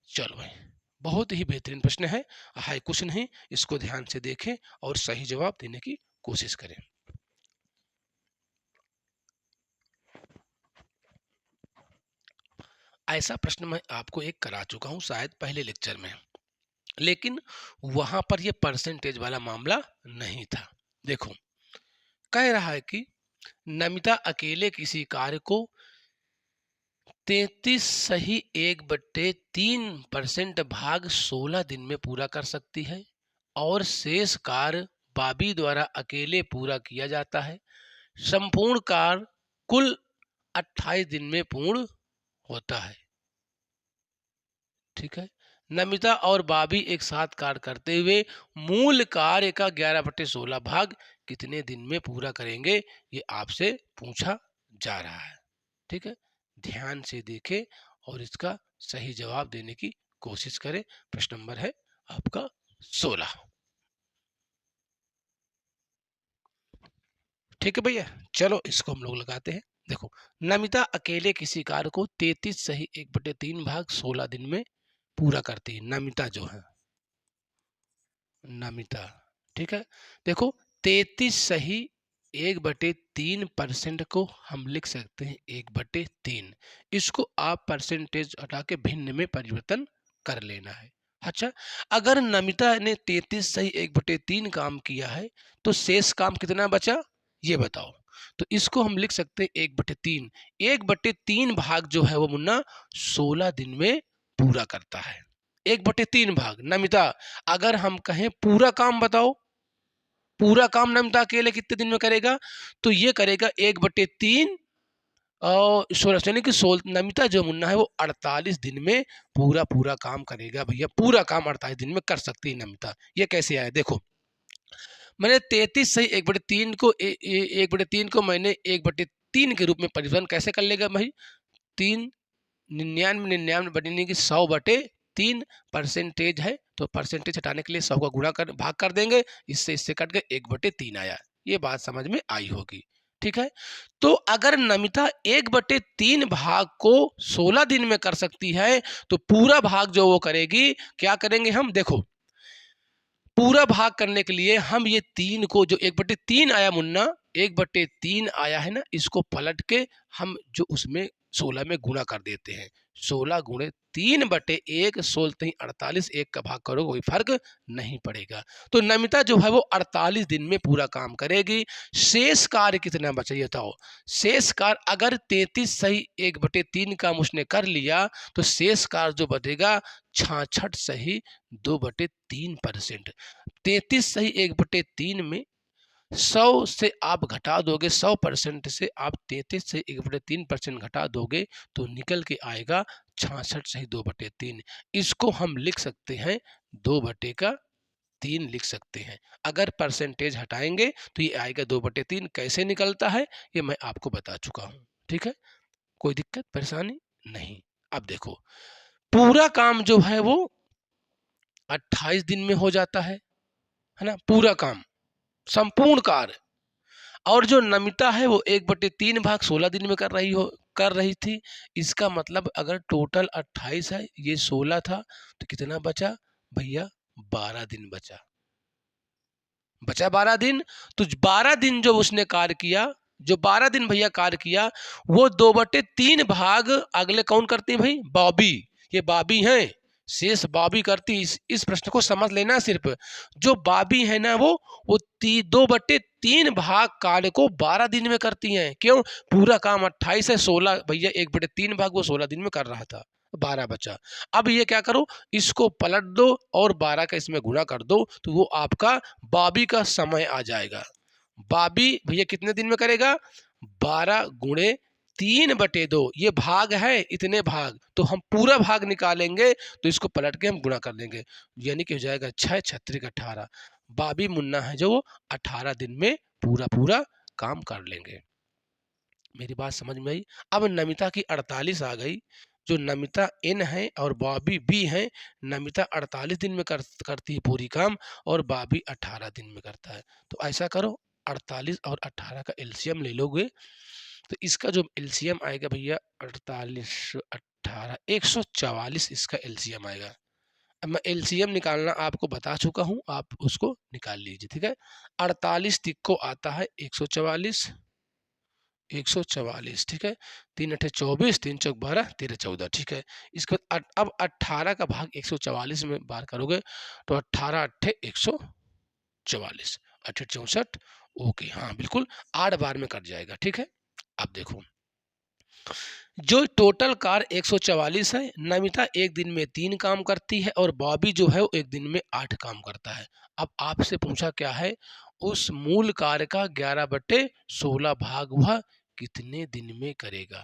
चलो भाई, बहुत ही बेहतरीन प्रश्न है। हाय कुछ नहीं, इसको ध्यान से देखें और सही जवाब देने की कोशिश करें। ऐसा प्रश्न मैं आपको एक करा चुका हूं शायद पहले लेक्चर में, लेकिन वहां पर ये परसेंटेज वाला मामला नहीं था। देखो, कह रहा है कि नमिता अकेले किसी कार्य को 33 सही 1/3% भाग 16 दिन में पूरा कर सकती है, और शेष कार्य बाबी द्वारा अकेले पूरा किया जाता है। संपूर्ण कार्य कुल 28 दिन में पूर्ण होता है। ठीक है। नमिता और बाबी एक साथ कार्य करते हुए मूल कार्य का 11/16 भाग कितने दिन में पूरा करेंगे, ये आपसे पूछा जा रहा है। ठीक है, ध्यान से देखें और इसका सही जवाब देने की कोशिश करें। प्रश्न नंबर है आपका 16। ठीक है भैया, चलो इसको हम लोग लगाते हैं। देखो, नमिता अकेले किसी कार्य को 33 सही 1/3 भाग 16 दिन में पूरा करती है। नमिता जो है, नमिता। ठीक है, देखो 33 सही 1/3% को हम लिख सकते हैं 1/3। इसको आप परसेंटेज हटा के भिन्न में परिवर्तन कर लेना है। अच्छा, अगर नमिता ने 33 सही 1/3 काम किया है तो शेष काम कितना बचा ये बताओ। तो इसको हम लिख सकते हैं 1/3। 1/3 भाग जो है वो मुन्ना 16 दिन में पूरा करता है। 1/3 भाग नमिता। अगर हम कहें पूरा काम बताओ, पूरा काम नमिता अकेले कितने दिन में करेगा, तो ये करेगा 1/3 और 16 यानी कि नमिता जो मुन्ना है वो 48 दिन में पूरा पूरा काम करेगा भैया। पूरा काम 48 दिन में कर सकती है नमिता। ये कैसे आया देखो, मैंने 33 सही 1/3 को 1/3 को मैंने 1/3 के रूप में परिवर्तन कैसे कर लेगा भाई, 3 99 बनने की 100/3 परसेंटेज है, तो परसेंटेज हटाने के लिए 100 का गुणा कर भाग कर देंगे, इससे इससे कट के 1/3 आया। ये बात समझ में आई होगी। ठीक है, तो अगर नमिता 1/3 भाग को 16 दिन में कर सकती है तो पूरा भाग जो वो करेगी, क्या करेंगे हम देखो, पूरा भाग करने के लिए हम ये 3 को जो 1/3 आया मुन्ना, 1/3 आया है ना, इसको पलट के हम जो उसमें 16 में गुणा कर देते हैं। 16 गुणे 3/1 16 48, 1 का भाग करो कोई फर्क नहीं पड़ेगा। तो नमिता जो है वो 48 दिन में पूरा काम करेगी। शेष कार्य कितना बचा ये बताओ। शेष कार्य अगर 33 सही 1/3 काम उसने कर लिया तो शेष कार्य जो बचेगा 66 सही 2/3%। 33 सही 1/3 में 100 से आप घटा दोगे, 100% से आप 33 से 1/3% घटा दोगे तो निकल के आएगा 66 सही 2/3। इसको हम लिख सकते हैं 2/3 लिख सकते हैं। अगर परसेंटेज हटाएंगे तो ये आएगा 2/3। कैसे निकलता है ये मैं आपको बता चुका हूँ। ठीक है, कोई दिक्कत परेशानी नहीं। अब देखो, पूरा काम जो है वो 28 दिन में हो जाता है ना, पूरा काम संपूर्ण कार्य। और जो नमिता है वो 1/3 भाग 16 दिन में कर रही थी। इसका मतलब अगर टोटल 28 है, ये 16 था, तो कितना बचा भैया 12 दिन बचा 12 दिन। तो 12 दिन जो उसने कार्य किया, जो 12 दिन भैया कार्य किया, वो 2/3 भाग अगले कौन करते हैं भाई, बॉबी। ये बॉबी हैं, शेष बॉबी करती। इस प्रश्न को समझ लेना। सिर्फ जो बॉबी है ना वो 2/3 भाग कार्य को 12 दिन में करती हैं। क्यों, पूरा काम 28 है, 16 भैया 1/3 भाग वो 16 दिन में कर रहा था, 12 बचा। अब ये क्या करो, इसको पलट दो और 12 का इसमें गुणा कर दो, तो वो आपका बॉबी का समय आ जाएगा। बॉबी भैया कितने दिन में करेगा, 12 गुणे 3/2। ये भाग है, इतने भाग, तो हम पूरा भाग निकालेंगे तो इसको पलट के हम गुणा कर देंगे, यानी कि हो जाएगा 6 6 18। बॉबी मुन्ना है जो वो 18 दिन में पूरा पूरा काम कर लेंगे। मेरी बात समझ में आई। अब नमिता की 48 आ गई। जो नमिता एन है और बॉबी बी है, नमिता 48 दिन में करती है पूरी काम और बॉबी 18 दिन में करता है। तो ऐसा करो, 48 और 18 का एलसीएम ले लोगे तो इसका जो एलसीएम आएगा भैया 48 18 144 इसका एलसीएम आएगा। अब मैं एलसीएम निकालना आपको बता चुका हूं, आप उसको निकाल लीजिए। ठीक है, 48 तिक्को आता है 144, 144। ठीक है, 3 8 24, 3 चौक 12, 13 14। ठीक है, इसके बाद अब 18 का भाग 144 में बार करोगे तो 18 8 144, 8 64। ओके, हाँ बिल्कुल 8 बार में कट जाएगा। ठीक है, अब देखो, जो टोटल कार 144 है, नमिता एक दिन में 3 काम करती है और बॉबी जो है वो एक दिन में 8 काम करता है। अब आपसे पूछा क्या है, उस मूल कार्य का 11/16 भाग वह कितने दिन में करेगा।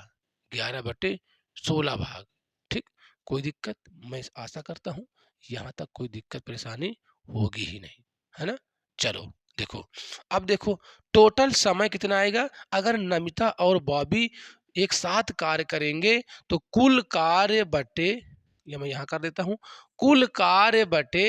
11/16 भाग। ठीक, कोई दिक्कत, मैं आशा करता हूं यहां तक कोई दिक्कत परेशानी होगी ही नहीं, है ना। चलो देखो, अब देखो टोटल समय कितना आएगा। अगर नमिता और बॉबी एक साथ कार्य करेंगे तो कुल कार्य बटे, ये मैं यहां कर देता हूं, कुल कार्य बटे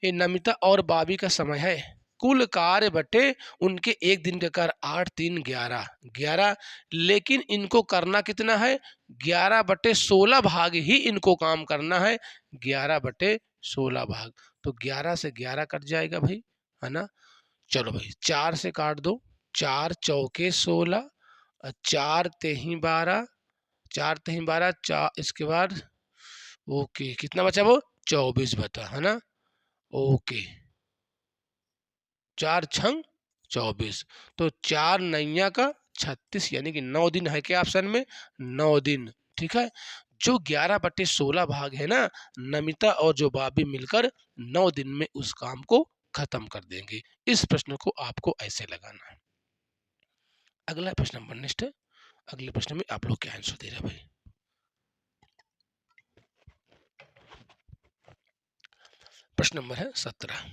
ये नमिता और बॉबी का समय है, कुल कार्य बटे उनके एक दिन का कार्य 8 3 11 11, लेकिन इनको करना कितना है 11/16 भाग ही इनको काम करना है, 11/16 भाग। तो 11 से 11 कट जाएगा भाई, है ना। चलो भाई 4 से काट दो, 4 चौके 16, 4 तेही 12, 4 तेही 12, 4 इसके बाद ओके कितना बचा वो 24 बता, है ना। ओके 4 छंग 24, तो 4 नैया का 36, यानी कि 9 दिन है क्या ऑप्शन में 9 दिन। ठीक है, जो 11/16 भाग है ना, नमिता और जो बाबी मिलकर 9 दिन में उस काम को खत्म कर देंगे। इस प्रश्न को आपको ऐसे लगाना है। अगला प्रश्न नंबर नेक्स्ट है, अगले प्रश्न में आप लोग क्या आंसर दे रहे हैं भाई। प्रश्न नंबर है 17।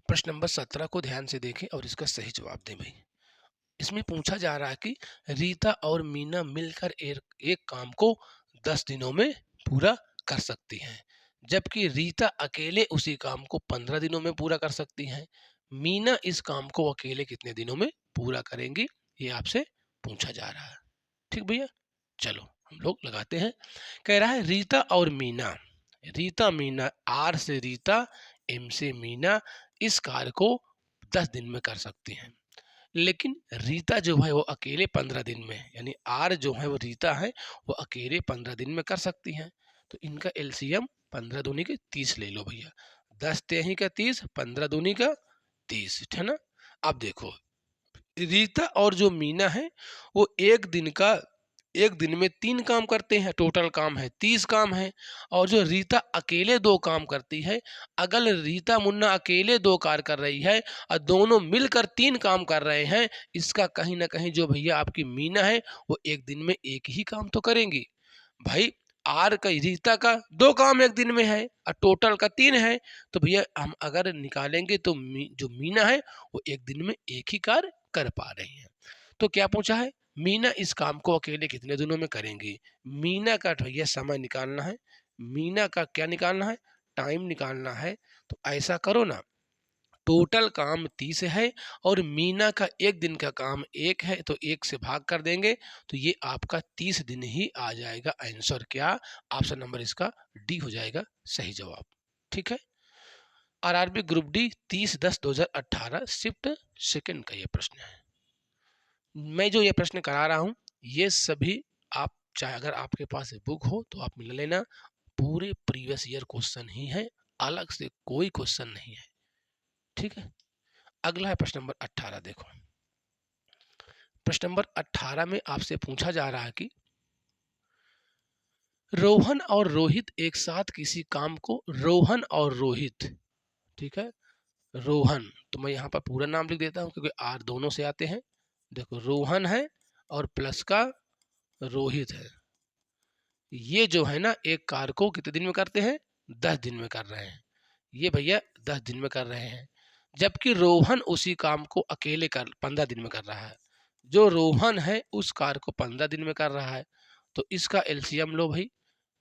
प्रश्न नंबर 17 को ध्यान से देखें और इसका सही जवाब दें भाई। इसमें पूछा जा रहा है कि रीता और मीना मिलकर एक काम को 10 दिनों में पूरा कर सकती हैं, जबकि रीता अकेले उसी काम को 15 दिनों में पूरा कर सकती हैं। मीना इस काम को अकेले कितने दिनों में पूरा करेंगी, ये आपसे पूछा जा रहा है। ठीक भैया, चलो हम लोग लगाते हैं। कह रहा है रीता और मीना, रीता मीना, आर से रीता, एम से मीना इस कार्य को 10 दिन में कर सकती हैं, लेकिन रीता जो है वो अकेले 15 दिन में, यानी आर जो है वो रीता है वो अकेले 15 दिन में कर सकती हैं। तो इनका एलसीएम 15 दूनी के 30 ले लो भैया, 10 तेही का 30, 15 दूनी का 30, है ना। अब देखो रीता और जो मीना है वो एक दिन में 3 काम करते हैं, टोटल काम है 30 काम है। और जो रीता अकेले 2 काम करती है, अगर रीता मुन्ना अकेले 2 कार्य कर रही है और दोनों मिलकर 3 काम कर रहे हैं, इसका कहीं ना कहीं जो भैया आपकी मीना है वो एक दिन में एक ही काम तो करेंगी भाई। आर का रीता का 2 काम एक दिन में है और टोटल का 3 है, तो भैया हम अगर निकालेंगे तो जो मीना है वो एक दिन में एक ही कार्य कर पा रही है। तो क्या पूछा है, मीना इस काम को अकेले कितने दिनों में करेंगी। मीना का भैया समय निकालना है, मीना का क्या निकालना है, टाइम निकालना है। तो ऐसा करो ना, टोटल काम 30 है और मीना का एक दिन का काम 1 है, तो 1 से भाग कर देंगे तो ये आपका 30 दिन ही आ जाएगा आंसर। क्या ऑप्शन नंबर इसका डी हो जाएगा सही जवाब। ठीक है, RRB group D 30/10/2018 shift second का ये प्रश्न है। मैं जो ये प्रश्न करा रहा हूँ ये सभी आप चाहे अगर आपके पास बुक हो तो आप मिल लेना, पूरे प्रीवियस ईयर क्वेश्चन ही है, अलग से कोई क्वेश्चन नहीं है। ठीक है, अगला है प्रश्न नंबर 18। देखो प्रश्न नंबर 18 में आपसे पूछा जा रहा है कि रोहन और रोहित एक साथ किसी काम को, रोहन और रोहित, ठीक है, रोहन, तो मैं यहाँ पर पूरा नाम लिख देता हूँ क्योंकि आर दोनों से आते हैं। देखो रोहन है और प्लस का रोहित है, ये जो है ना एक कार्य को कितने दिन में करते हैं 10 दिन में कर रहे हैं, ये भैया 10 दिन में कर रहे हैं, जबकि रोहन उसी काम को अकेले कर 15 दिन में कर रहा है। जो रोहन है उस कार्य को 15 दिन में कर रहा है, तो इसका एलसीएम लो भाई,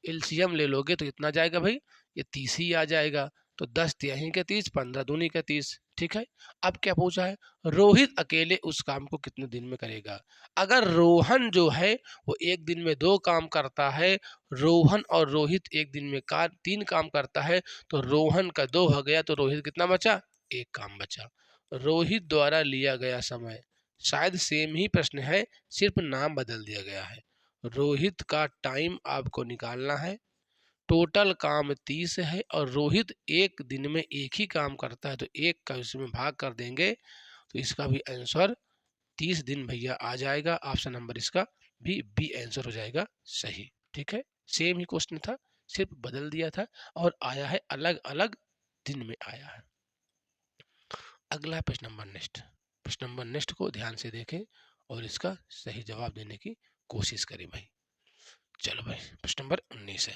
एलसीएम ले लोगे तो कितना जाएगा भाई, ये 30 ही आ जाएगा। तो 10 तिहाई के 30, 15 दूनी का 30। ठीक है, अब क्या पूछा है, रोहित अकेले उस काम को कितने दिन में करेगा। अगर रोहन जो है वो एक दिन में 2 काम करता है, रोहन और रोहित एक दिन में 3 काम करता है, तो रोहन का 2 हो गया तो रोहित कितना बचा, 1 काम बचा। रोहित द्वारा लिया गया समय, शायद सेम ही प्रश्न है, सिर्फ नाम बदल दिया गया है। रोहित का टाइम आपको निकालना है, टोटल काम 30 है और रोहित एक दिन में एक ही काम करता है, तो 1 का इसमें भाग कर देंगे तो इसका भी आंसर 30 दिन भैया आ जाएगा। ऑप्शन नंबर इसका भी बी आंसर हो जाएगा सही। ठीक है, सेम ही क्वेश्चन था, सिर्फ बदल दिया था और आया है अलग अलग दिन में आया है। अगला है प्रश्न नंबर नेक्स्ट। प्रश्न नंबर नेक्स्ट को ध्यान से देखें और इसका सही जवाब देने की कोशिश करें भाई। चलो भाई प्रश्न नंबर 19 है।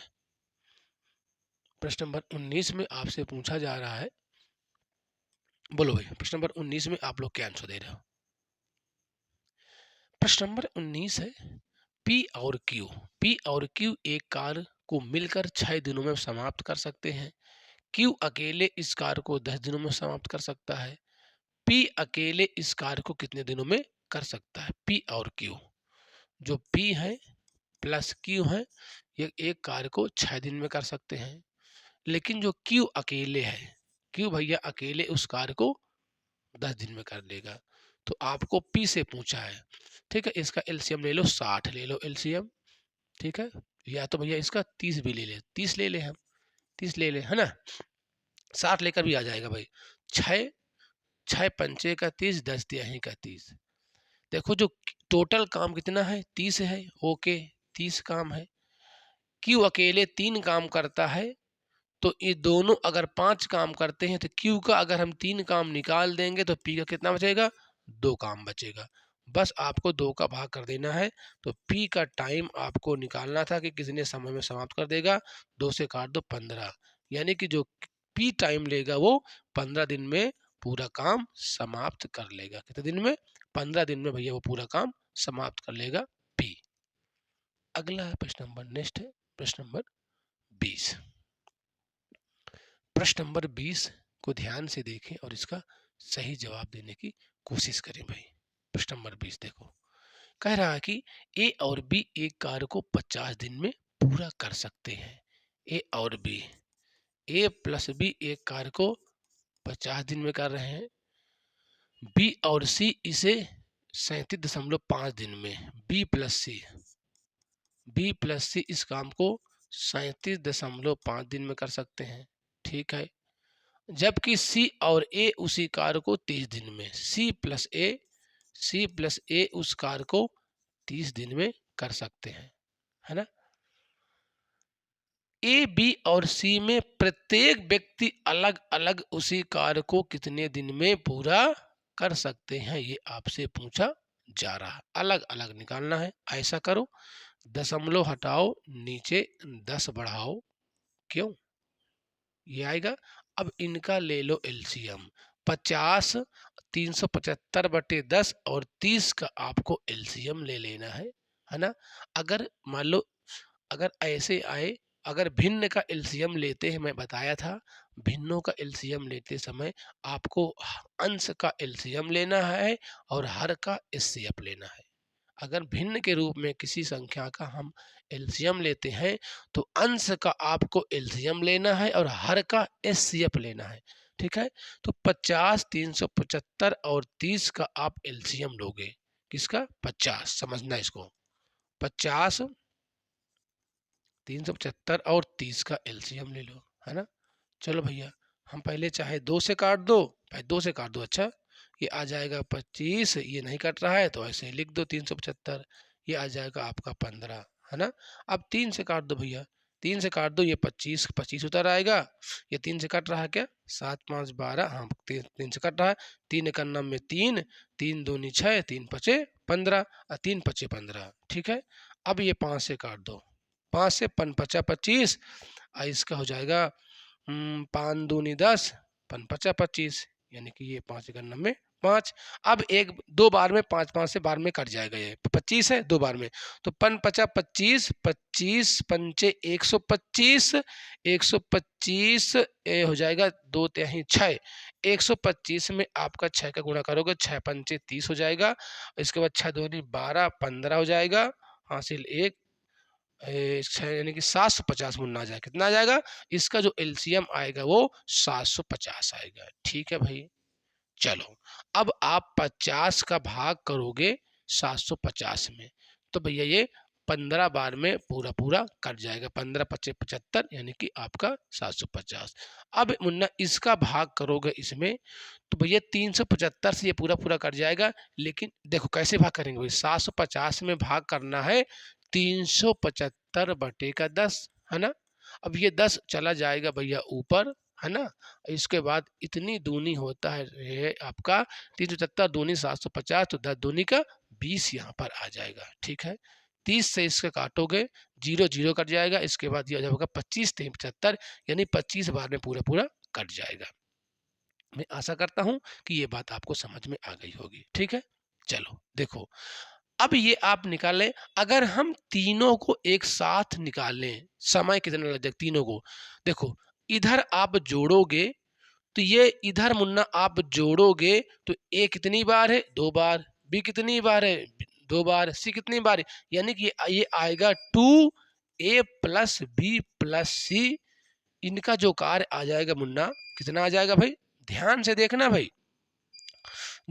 प्रश्न नंबर 19 में आपसे पूछा जा रहा है, बोलो भाई प्रश्न नंबर 19 में आप लोग क्या आंसर दे रहे हो। प्रश्न नंबर 19 है, पी और क्यू, पी और क्यू एक कार्य को मिलकर 6 दिनों में समाप्त कर सकते हैं, क्यू अकेले इस कार्य को 10 दिनों में समाप्त कर सकता है। पी अकेले इस कार्य को कितने दिनों में कर सकता है। पी और क्यू, जो पी है प्लस क्यू है, ये एक कार्य को 6 दिन में कर सकते हैं। लेकिन जो क्यू अकेले है, क्यू भैया अकेले उस कार्य को 10 दिन में कर लेगा। तो आपको पी से पूछा है, ठीक है, इसका एलसीएम ले लो, 60 ले लो एलसीएम, ठीक है, या तो भैया इसका 30 भी ले ले, 30 ले ले, हम 30 ले ले, है ना, 60 लेकर भी आ जाएगा भाई। 6 6 पंचे का 30, 10 तिहाई का 30। देखो जो टोटल काम कितना है, 30 है, ओके 30 काम है। क्यू अकेले 3 काम करता है, तो ये दोनों अगर 5 काम करते हैं तो क्यू का अगर हम 3 काम निकाल देंगे तो पी का कितना बचेगा, 2 काम बचेगा। बस आपको 2 का भाग कर देना है। तो पी का टाइम आपको निकालना था कि कितने समय में समाप्त कर देगा। 2 से काट दो 15, यानी कि जो पी टाइम लेगा वो 15 दिन में पूरा काम समाप्त कर लेगा। कितने दिन में, 15 दिन में भैया वो पूरा काम समाप्त कर लेगा पी। अगला है प्रश्न नंबर, नेक्स्ट है प्रश्न नंबर 20। प्रश्न नंबर 20 को ध्यान से देखें और इसका सही जवाब देने की कोशिश करें भाई। प्रश्न नंबर 20 देखो, कह रहा है कि ए और बी एक कार्य को 50 दिन में पूरा कर सकते हैं। ए और बी, ए प्लस बी एक कार्य को 50 दिन में कर रहे हैं। बी और सी इसे 37.5 दिन में, बी प्लस सी इस काम को 37.5 दिन में कर सकते हैं, ठीक है। जबकि सी और ए उसी कार्य को 30 दिन में, सी प्लस ए उस कार्य को 30 दिन में कर सकते हैं, है ना। ए बी और सी में प्रत्येक व्यक्ति अलग अलग उसी कार्य को कितने दिन में पूरा कर सकते हैं, ये आपसे पूछा जा रहा है। अलग अलग निकालना है। ऐसा करो, दशमलव हटाओ, नीचे 10 बढ़ाओ, क्यों, ये आएगा। अब इनका ले लो एलसीएम, 50, 375/10 और 30 का आपको एलसीएम ले लेना है ना। अगर मान लो अगर ऐसे आए, अगर भिन्न का एलसीएम लेते हैं, मैं बताया था भिन्नों का एलसीएम लेते समय आपको अंश का एलसीएम लेना है और हर का एचसीएफ लेना है। अगर भिन्न के रूप में किसी संख्या का हम एलसीएम लेते हैं तो अंश का आपको एलसीएम लेना है और हर का एचसीएफ लेना है, ठीक है। तो 50, 375 और 30 का आप एलसीएम लोगे, किसका, 50, समझना इसको, 50, 375 और 30 का एलसीएम ले लो, है ना। चलो भैया, हम पहले चाहे 2 से काट दो, भाई 2 से काट दो, अच्छा ये आ जाएगा 25, ये नहीं कट रहा है तो ऐसे ही लिख दो 375, ये आ जाएगा आपका 15, है ना। अब 3 से काट दो भैया, 3 से काट दो, ये 25 25 उतर आएगा, ये 3 से कट रहा है क्या, 7 5 12, हाँ 3 से कट रहा है, 3 एक नम में 3, 3 दूनी 6, 3 पचे 15, 3 पचे 15, ठीक है। अब ये 5 से काट दो, 5 से 5 पचा 25, इसका हो जाएगा 5 दूनी 10, 5 पचा 25, यानी कि ये 5 एक नम में 5। अब एक 2 बार में 5 5 से बार में कट जाएगा, ये 25 है 2 बार में, तो 5 पचा 25, 25 पंचे 125, 125 ये हो जाएगा 2 तिहाई 6, 125 में आपका 6 का गुणा करोगे, 6 पंचे 30 हो जाएगा, इसके बाद 6 दूनी 12, 15 हो जाएगा, हासिल 1, यानी कि 750 मुन्ना आ जाएगा, कितना आ जाएगा, इसका जो एलसीएम आएगा वो 750 आएगा, ठीक है भाई। चलो अब आप 50 का भाग करोगे 750 में, तो भैया ये 15 बार में पूरा पूरा कट जाएगा, 15 पचे 75, यानी कि आपका 750। अब मुन्ना इसका भाग करोगे इसमें, तो भैया 375 से ये पूरा पूरा कट जाएगा। लेकिन देखो कैसे भाग करेंगे भाई, 750 में भाग करना है 375/10, है ना। अब ये 10 चला जाएगा भैया ऊपर, है ना। इसके बाद इतनी दूनी होता है ये आपका 375 दूनी 750, तो 10 दूनी का 20 यहाँ पर आ जाएगा, ठीक है। 30 से इसका काटोगे, 0 0 कट जाएगा, इसके बाद ये हो जाएगा 25 3 75, यानी 25 बार में पूरा पूरा कट जाएगा। मैं आशा करता हूं कि ये बात आपको समझ में आ गई होगी, ठीक है। चलो देखो, अब ये आप निकालें, अगर हम तीनों को एक साथ निकालें समय कितना लग जाएगा तीनों को, देखो इधर आप जोड़ोगे तो ये इधर मुन्ना आप जोड़ोगे तो ए कितनी बार है, 2 बार, बी कितनी बार है, 2 बार, सी कितनी बार है, यानी कि ये आएगा 2a प्लस बी प्लस सी। इनका जो कार्य आ जाएगा मुन्ना, कितना आ जाएगा भाई, ध्यान से देखना भाई,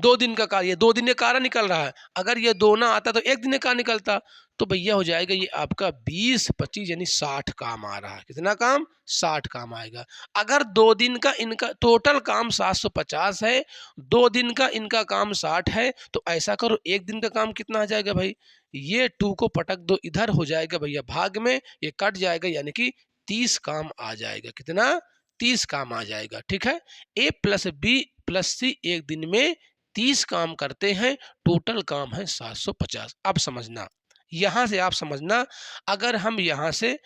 2 दिन का कार्य, 2 दिन का कार्य निकल रहा है। अगर ये 2 ना आता तो 1 दिन का कार्य निकलता, तो भैया हो जाएगा ये आपका 20 25 यानी 60 काम आ रहा है। कितना काम, 60 काम आएगा। अगर 2 दिन का इनका टोटल काम 750 है, 2 दिन का इनका काम 60 है, तो ऐसा करो 1 दिन का काम कितना आ जाएगा भाई, ये 2 को पटक दो, इधर हो जाएगा भैया भाग में, ये कट जाएगा, यानी कि 30 काम आ जाएगा। कितना, 30 काम आ जाएगा। ठीक है, ए प्लस बी प्लस सी 1 दिन में 30 काम करते हैं, टोटल काम है 750। अब समझना, यहां से आप समझना, अगर हम यहां से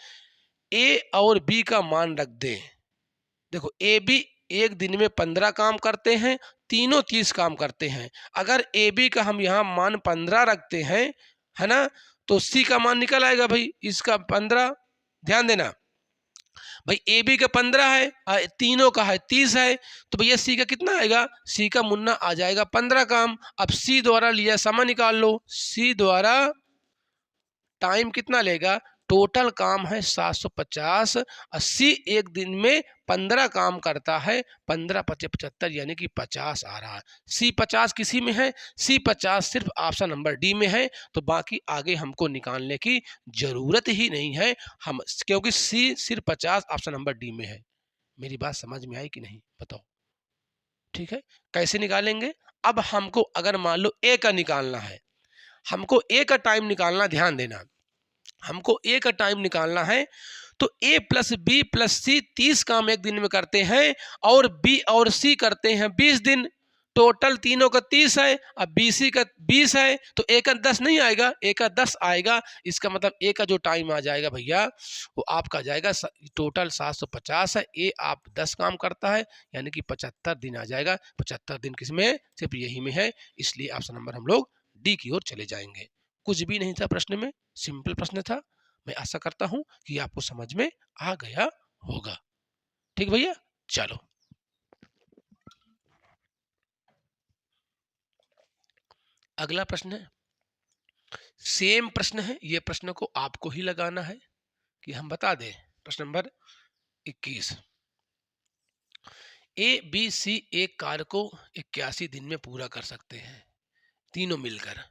ए और बी का मान रख दें, देखो ए बी 1 दिन में 15 काम करते हैं, तीनों 30 काम करते हैं। अगर ए बी का हम यहाँ मान 15 रखते हैं, है ना, तो सी का मान निकल आएगा भाई, इसका 15। ध्यान देना भाई, ए बी का 15 है, तीनों का है 30 है, तो भैया सी का कितना आएगा, सी का मुन्ना आ जाएगा 15 काम। अब सी द्वारा लिया समय निकाल लो, सी द्वारा टाइम कितना लेगा, टोटल काम है 750, 80 1 दिन में 15 काम करता है, 15 पचे 75 यानी कि 50 आ रहा है। सी 50 किसी में है, सी 50 सिर्फ ऑप्शन नंबर डी में है, तो बाकी आगे हमको निकालने की जरूरत ही नहीं है, हम, क्योंकि सी सिर्फ 50 ऑप्शन नंबर डी में है। मेरी बात समझ में आई कि नहीं, बताओ। ठीक है, कैसे निकालेंगे, अब हमको अगर मान लो ए का निकालना है, हमको ए का टाइम निकालना, ध्यान देना, हमको ए का टाइम निकालना है, तो ए प्लस बी प्लस सी 30 काम 1 दिन में करते हैं, और बी और सी करते हैं 20 दिन, टोटल तीनों का 30 है, अब बी सी का 20 है, तो ए का 10 नहीं आएगा, ए का 10 आएगा। इसका मतलब ए का जो टाइम आ जाएगा भैया, वो आपका जाएगा, टोटल 750 है, ए आप 10 काम करता है, यानी कि 75 दिन आ जाएगा। 75 दिन किसमें, सिर्फ यही में है, इसलिए ऑप्शन नंबर हम लोग डी की ओर चले जाएंगे। कुछ भी नहीं था प्रश्न में, सिंपल प्रश्न था। मैं आशा करता हूं कि आपको समझ में आ गया होगा। ठीक भैया, चलो अगला प्रश्न है, सेम प्रश्न है, ये प्रश्न को आपको ही लगाना है कि हम बता दें। प्रश्न नंबर 21, ए बी सी एक कार्य को 81 दिन में पूरा कर सकते हैं, तीनों मिलकर।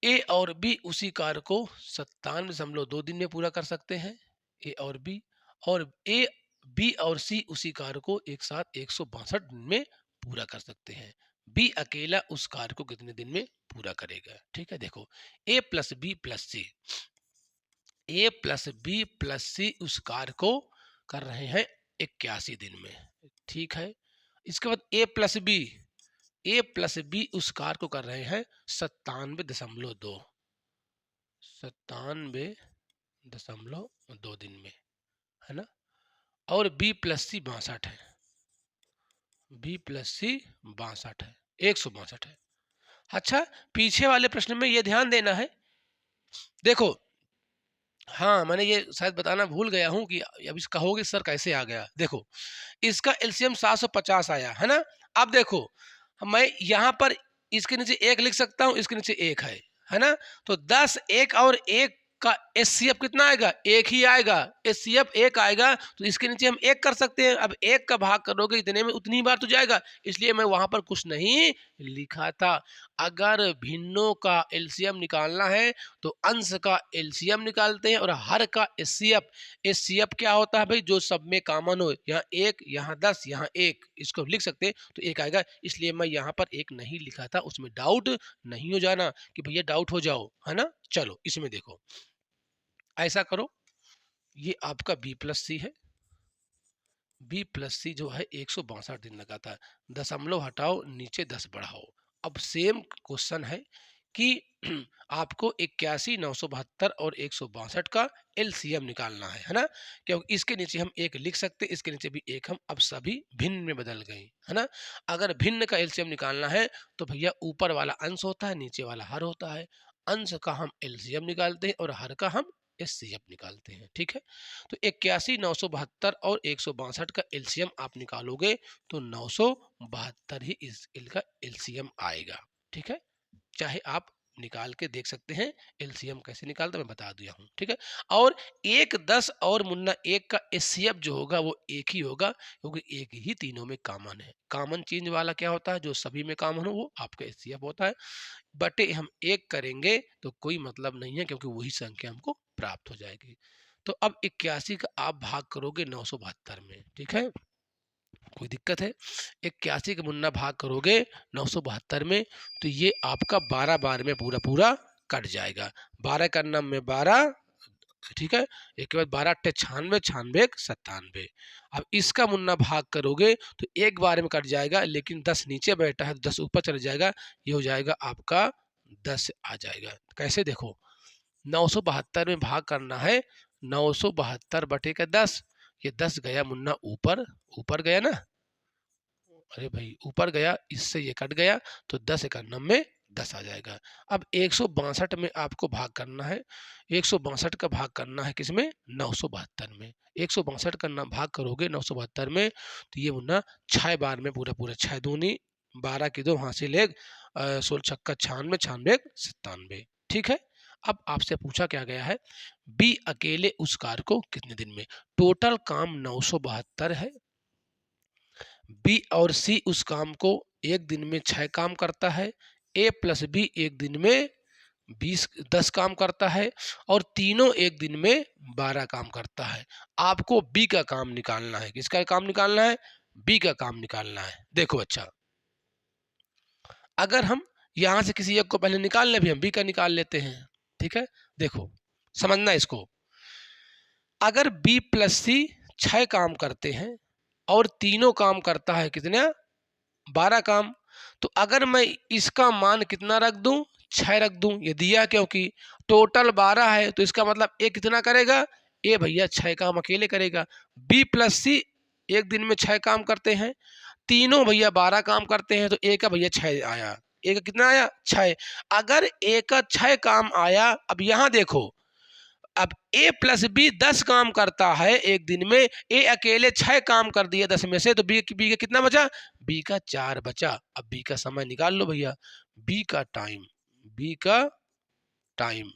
ए और बी उसी कार्य को 97.2 दिन में पूरा कर सकते हैं, ए और बी, और ए बी और सी उसी कार्य को एक साथ 162 दिन में पूरा कर सकते हैं। बी अकेला उस कार्य को कितने दिन में पूरा करेगा। ठीक है, देखो ए plus B plus C, A plus B plus सी उस कार्य को कर रहे हैं 81 दिन में। ठीक है, इसके बाद ए प्लस बी, ए प्लस बी उस कार्य को कर रहे हैं 97.2, 97.2 दिन में, है ना, और बी प्लस सी 62 है, बी प्लस सी 62 है, 162 है। अच्छा, पीछे वाले प्रश्न में ये ध्यान देना है, देखो, हाँ मैंने ये शायद बताना भूल गया हूं कि अब इस कहोगे सर कैसे आ गया। देखो इसका एलसीएम 750 आया है ना, अब देखो मैं यहाँ पर इसके नीचे 1 लिख सकता हूँ, इसके नीचे 1 है ना, तो 10 1 और 1 का एचसीएफ कितना आएगा, 1 ही आएगा, एचसीएफ 1 आएगा, तो इसके नीचे हम 1 कर सकते हैं। अब 1 का भाग करोगे इतने में उतनी बार तो जाएगा, इसलिए मैं वहां पर कुछ नहीं लिखा था। अगर भिन्नों का एलसीएम निकालना है तो अंश का एलसीएम निकालते हैं और हर का एचसीएफ। एचसीएफ क्या होता है भाई, जो सब में कॉमन हो, यहाँ 1 यहाँ 10 यहाँ 1, इसको लिख सकते हैं तो 1 आएगा, इसलिए मैं यहाँ पर 1 नहीं लिखा था। उसमें डाउट नहीं हो जाना कि भैया डाउट हो जाओ, है ना। चलो इसमें देखो, ऐसा करो, ये आपका बी प्लस सी है, बी प्लस सी जो है 162 दिन लगाता है, दशमलव हटाओ नीचे 10 बढ़ाओ। अब सेम क्वेश्चन है कि आपको 81 972 और 162 का एलसीएम निकालना है ना, क्योंकि इसके नीचे हम 1 लिख सकते, इसके नीचे भी 1, हम अब सभी भिन्न में बदल गए, है ना। अगर भिन्न का एलसीएम निकालना है तो भैया ऊपर वाला अंश होता है, नीचे वाला हर होता है। अंश का हम एलसीएम निकालते हैं और हर का हम एचसीएफ निकालते हैं। ठीक है, तो 81, 972 और 162 का एलसीएम आप निकालोगे तो 972 ही इसका एलसीएम आएगा। ठीक है, चाहे आप निकाल के देख सकते हैं एलसीएम कैसे निकालते मैं बता दिया हूँ। ठीक है, और 1, 10 और मुन्ना 1 का एचसीएफ जो होगा वो एक ही होगा, क्योंकि एक ही तीनों में कॉमन है। कॉमन चेंज वाला क्या होता है, जो सभी में कॉमन हो वो आपका एचसीएफ होता है। बटे हम 1 करेंगे तो कोई मतलब नहीं है, क्योंकि वही संख्या हमको प्राप्त हो जाएगी। तो अब 81 का आप भाग करोगे 972 में। ठीक है, कोई दिक्कत है, 81 का मुन्ना भाग करोगे 972 में तो ये आपका 12 बार में पूरा पूरा कट जाएगा। 12 का नम में 12, ठीक है, एक के बाद 12 अट्ठे 96, 96 एक 97। अब इसका मुन्ना भाग करोगे तो एक बार में कट जाएगा, लेकिन 10 नीचे बैठा है तो 10 ऊपर चला जाएगा, ये हो जाएगा आपका 10 आ जाएगा। कैसे देखो, 972 में भाग करना है 972 बटे का 10, ये 10 गया मुन्ना ऊपर, ऊपर गया ना, अरे भाई ऊपर गया, इससे ये कट गया तो 10 एका 90, 10 आ जाएगा। अब 162 में आपको भाग करना है, 162 का भाग करना है किसमें, 972 में। 162 का ना भाग करोगे 972 में तो ये मुन्ना 6 बार में पूरा पूरा, 6 दूनी 12 की 2 हासिल 1, 16 छक्का 96, 96 एक 97। ठीक है, अब आपसे पूछा क्या गया है, बी अकेले उस कार को कितने दिन में, टोटल काम 972 है, बी और सी उस काम को एक दिन में 6 काम करता है, ए प्लस बी एक दिन में 10 काम करता है, और तीनों एक दिन में 12 काम करता है। आपको बी का काम निकालना है। किसका काम निकालना है, बी का काम निकालना है। देखो अच्छा, अगर हम यहां से किसी एक को पहले निकाल ले, भी हम बी का निकाल लेते हैं। ठीक है, देखो समझना इसको, अगर बी प्लस सी 6 काम करते हैं और तीनों काम करता है कितने, 12 काम, तो अगर मैं इसका मान कितना रख दूं, 6 रख दूं, ये दिया क्योंकि टोटल 12 है तो इसका मतलब ए कितना करेगा, ए भैया 6 काम अकेले करेगा। बी प्लस सी एक दिन में 6 काम करते हैं, तीनों भैया 12 काम करते हैं, तो ए का भैया 6 आया, ए का कितना आया 6। अगर ए का 6 काम आया, अब यहां देखो, अब ए प्लस बी 10 काम करता है एक दिन में, ए अकेले 6 काम कर दिया 10 में से, तो बी का कितना बचा, बी का 4 बचा। अब बी का समय निकाल लो भैया, बी का टाइम, बी का टाइम,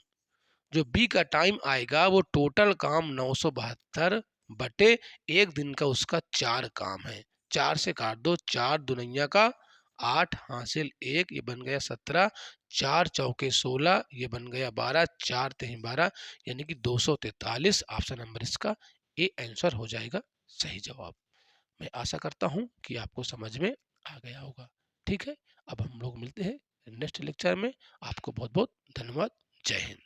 जो बी का टाइम आएगा वो टोटल काम 972 बटे एक दिन का उसका 4 काम है, 4 से काट दो, 4 दुनिया का 8 हासिल 1, ये बन गया 17, 4 चौके 16, ये बन गया 12, 4 तेही 12, यानी कि 243 ऑप्शन नंबर इसका ए आंसर हो जाएगा सही जवाब। मैं आशा करता हूं कि आपको समझ में आ गया होगा। ठीक है, अब हम लोग मिलते हैं नेक्स्ट लेक्चर में। आपको बहुत बहुत धन्यवाद। जय हिंद।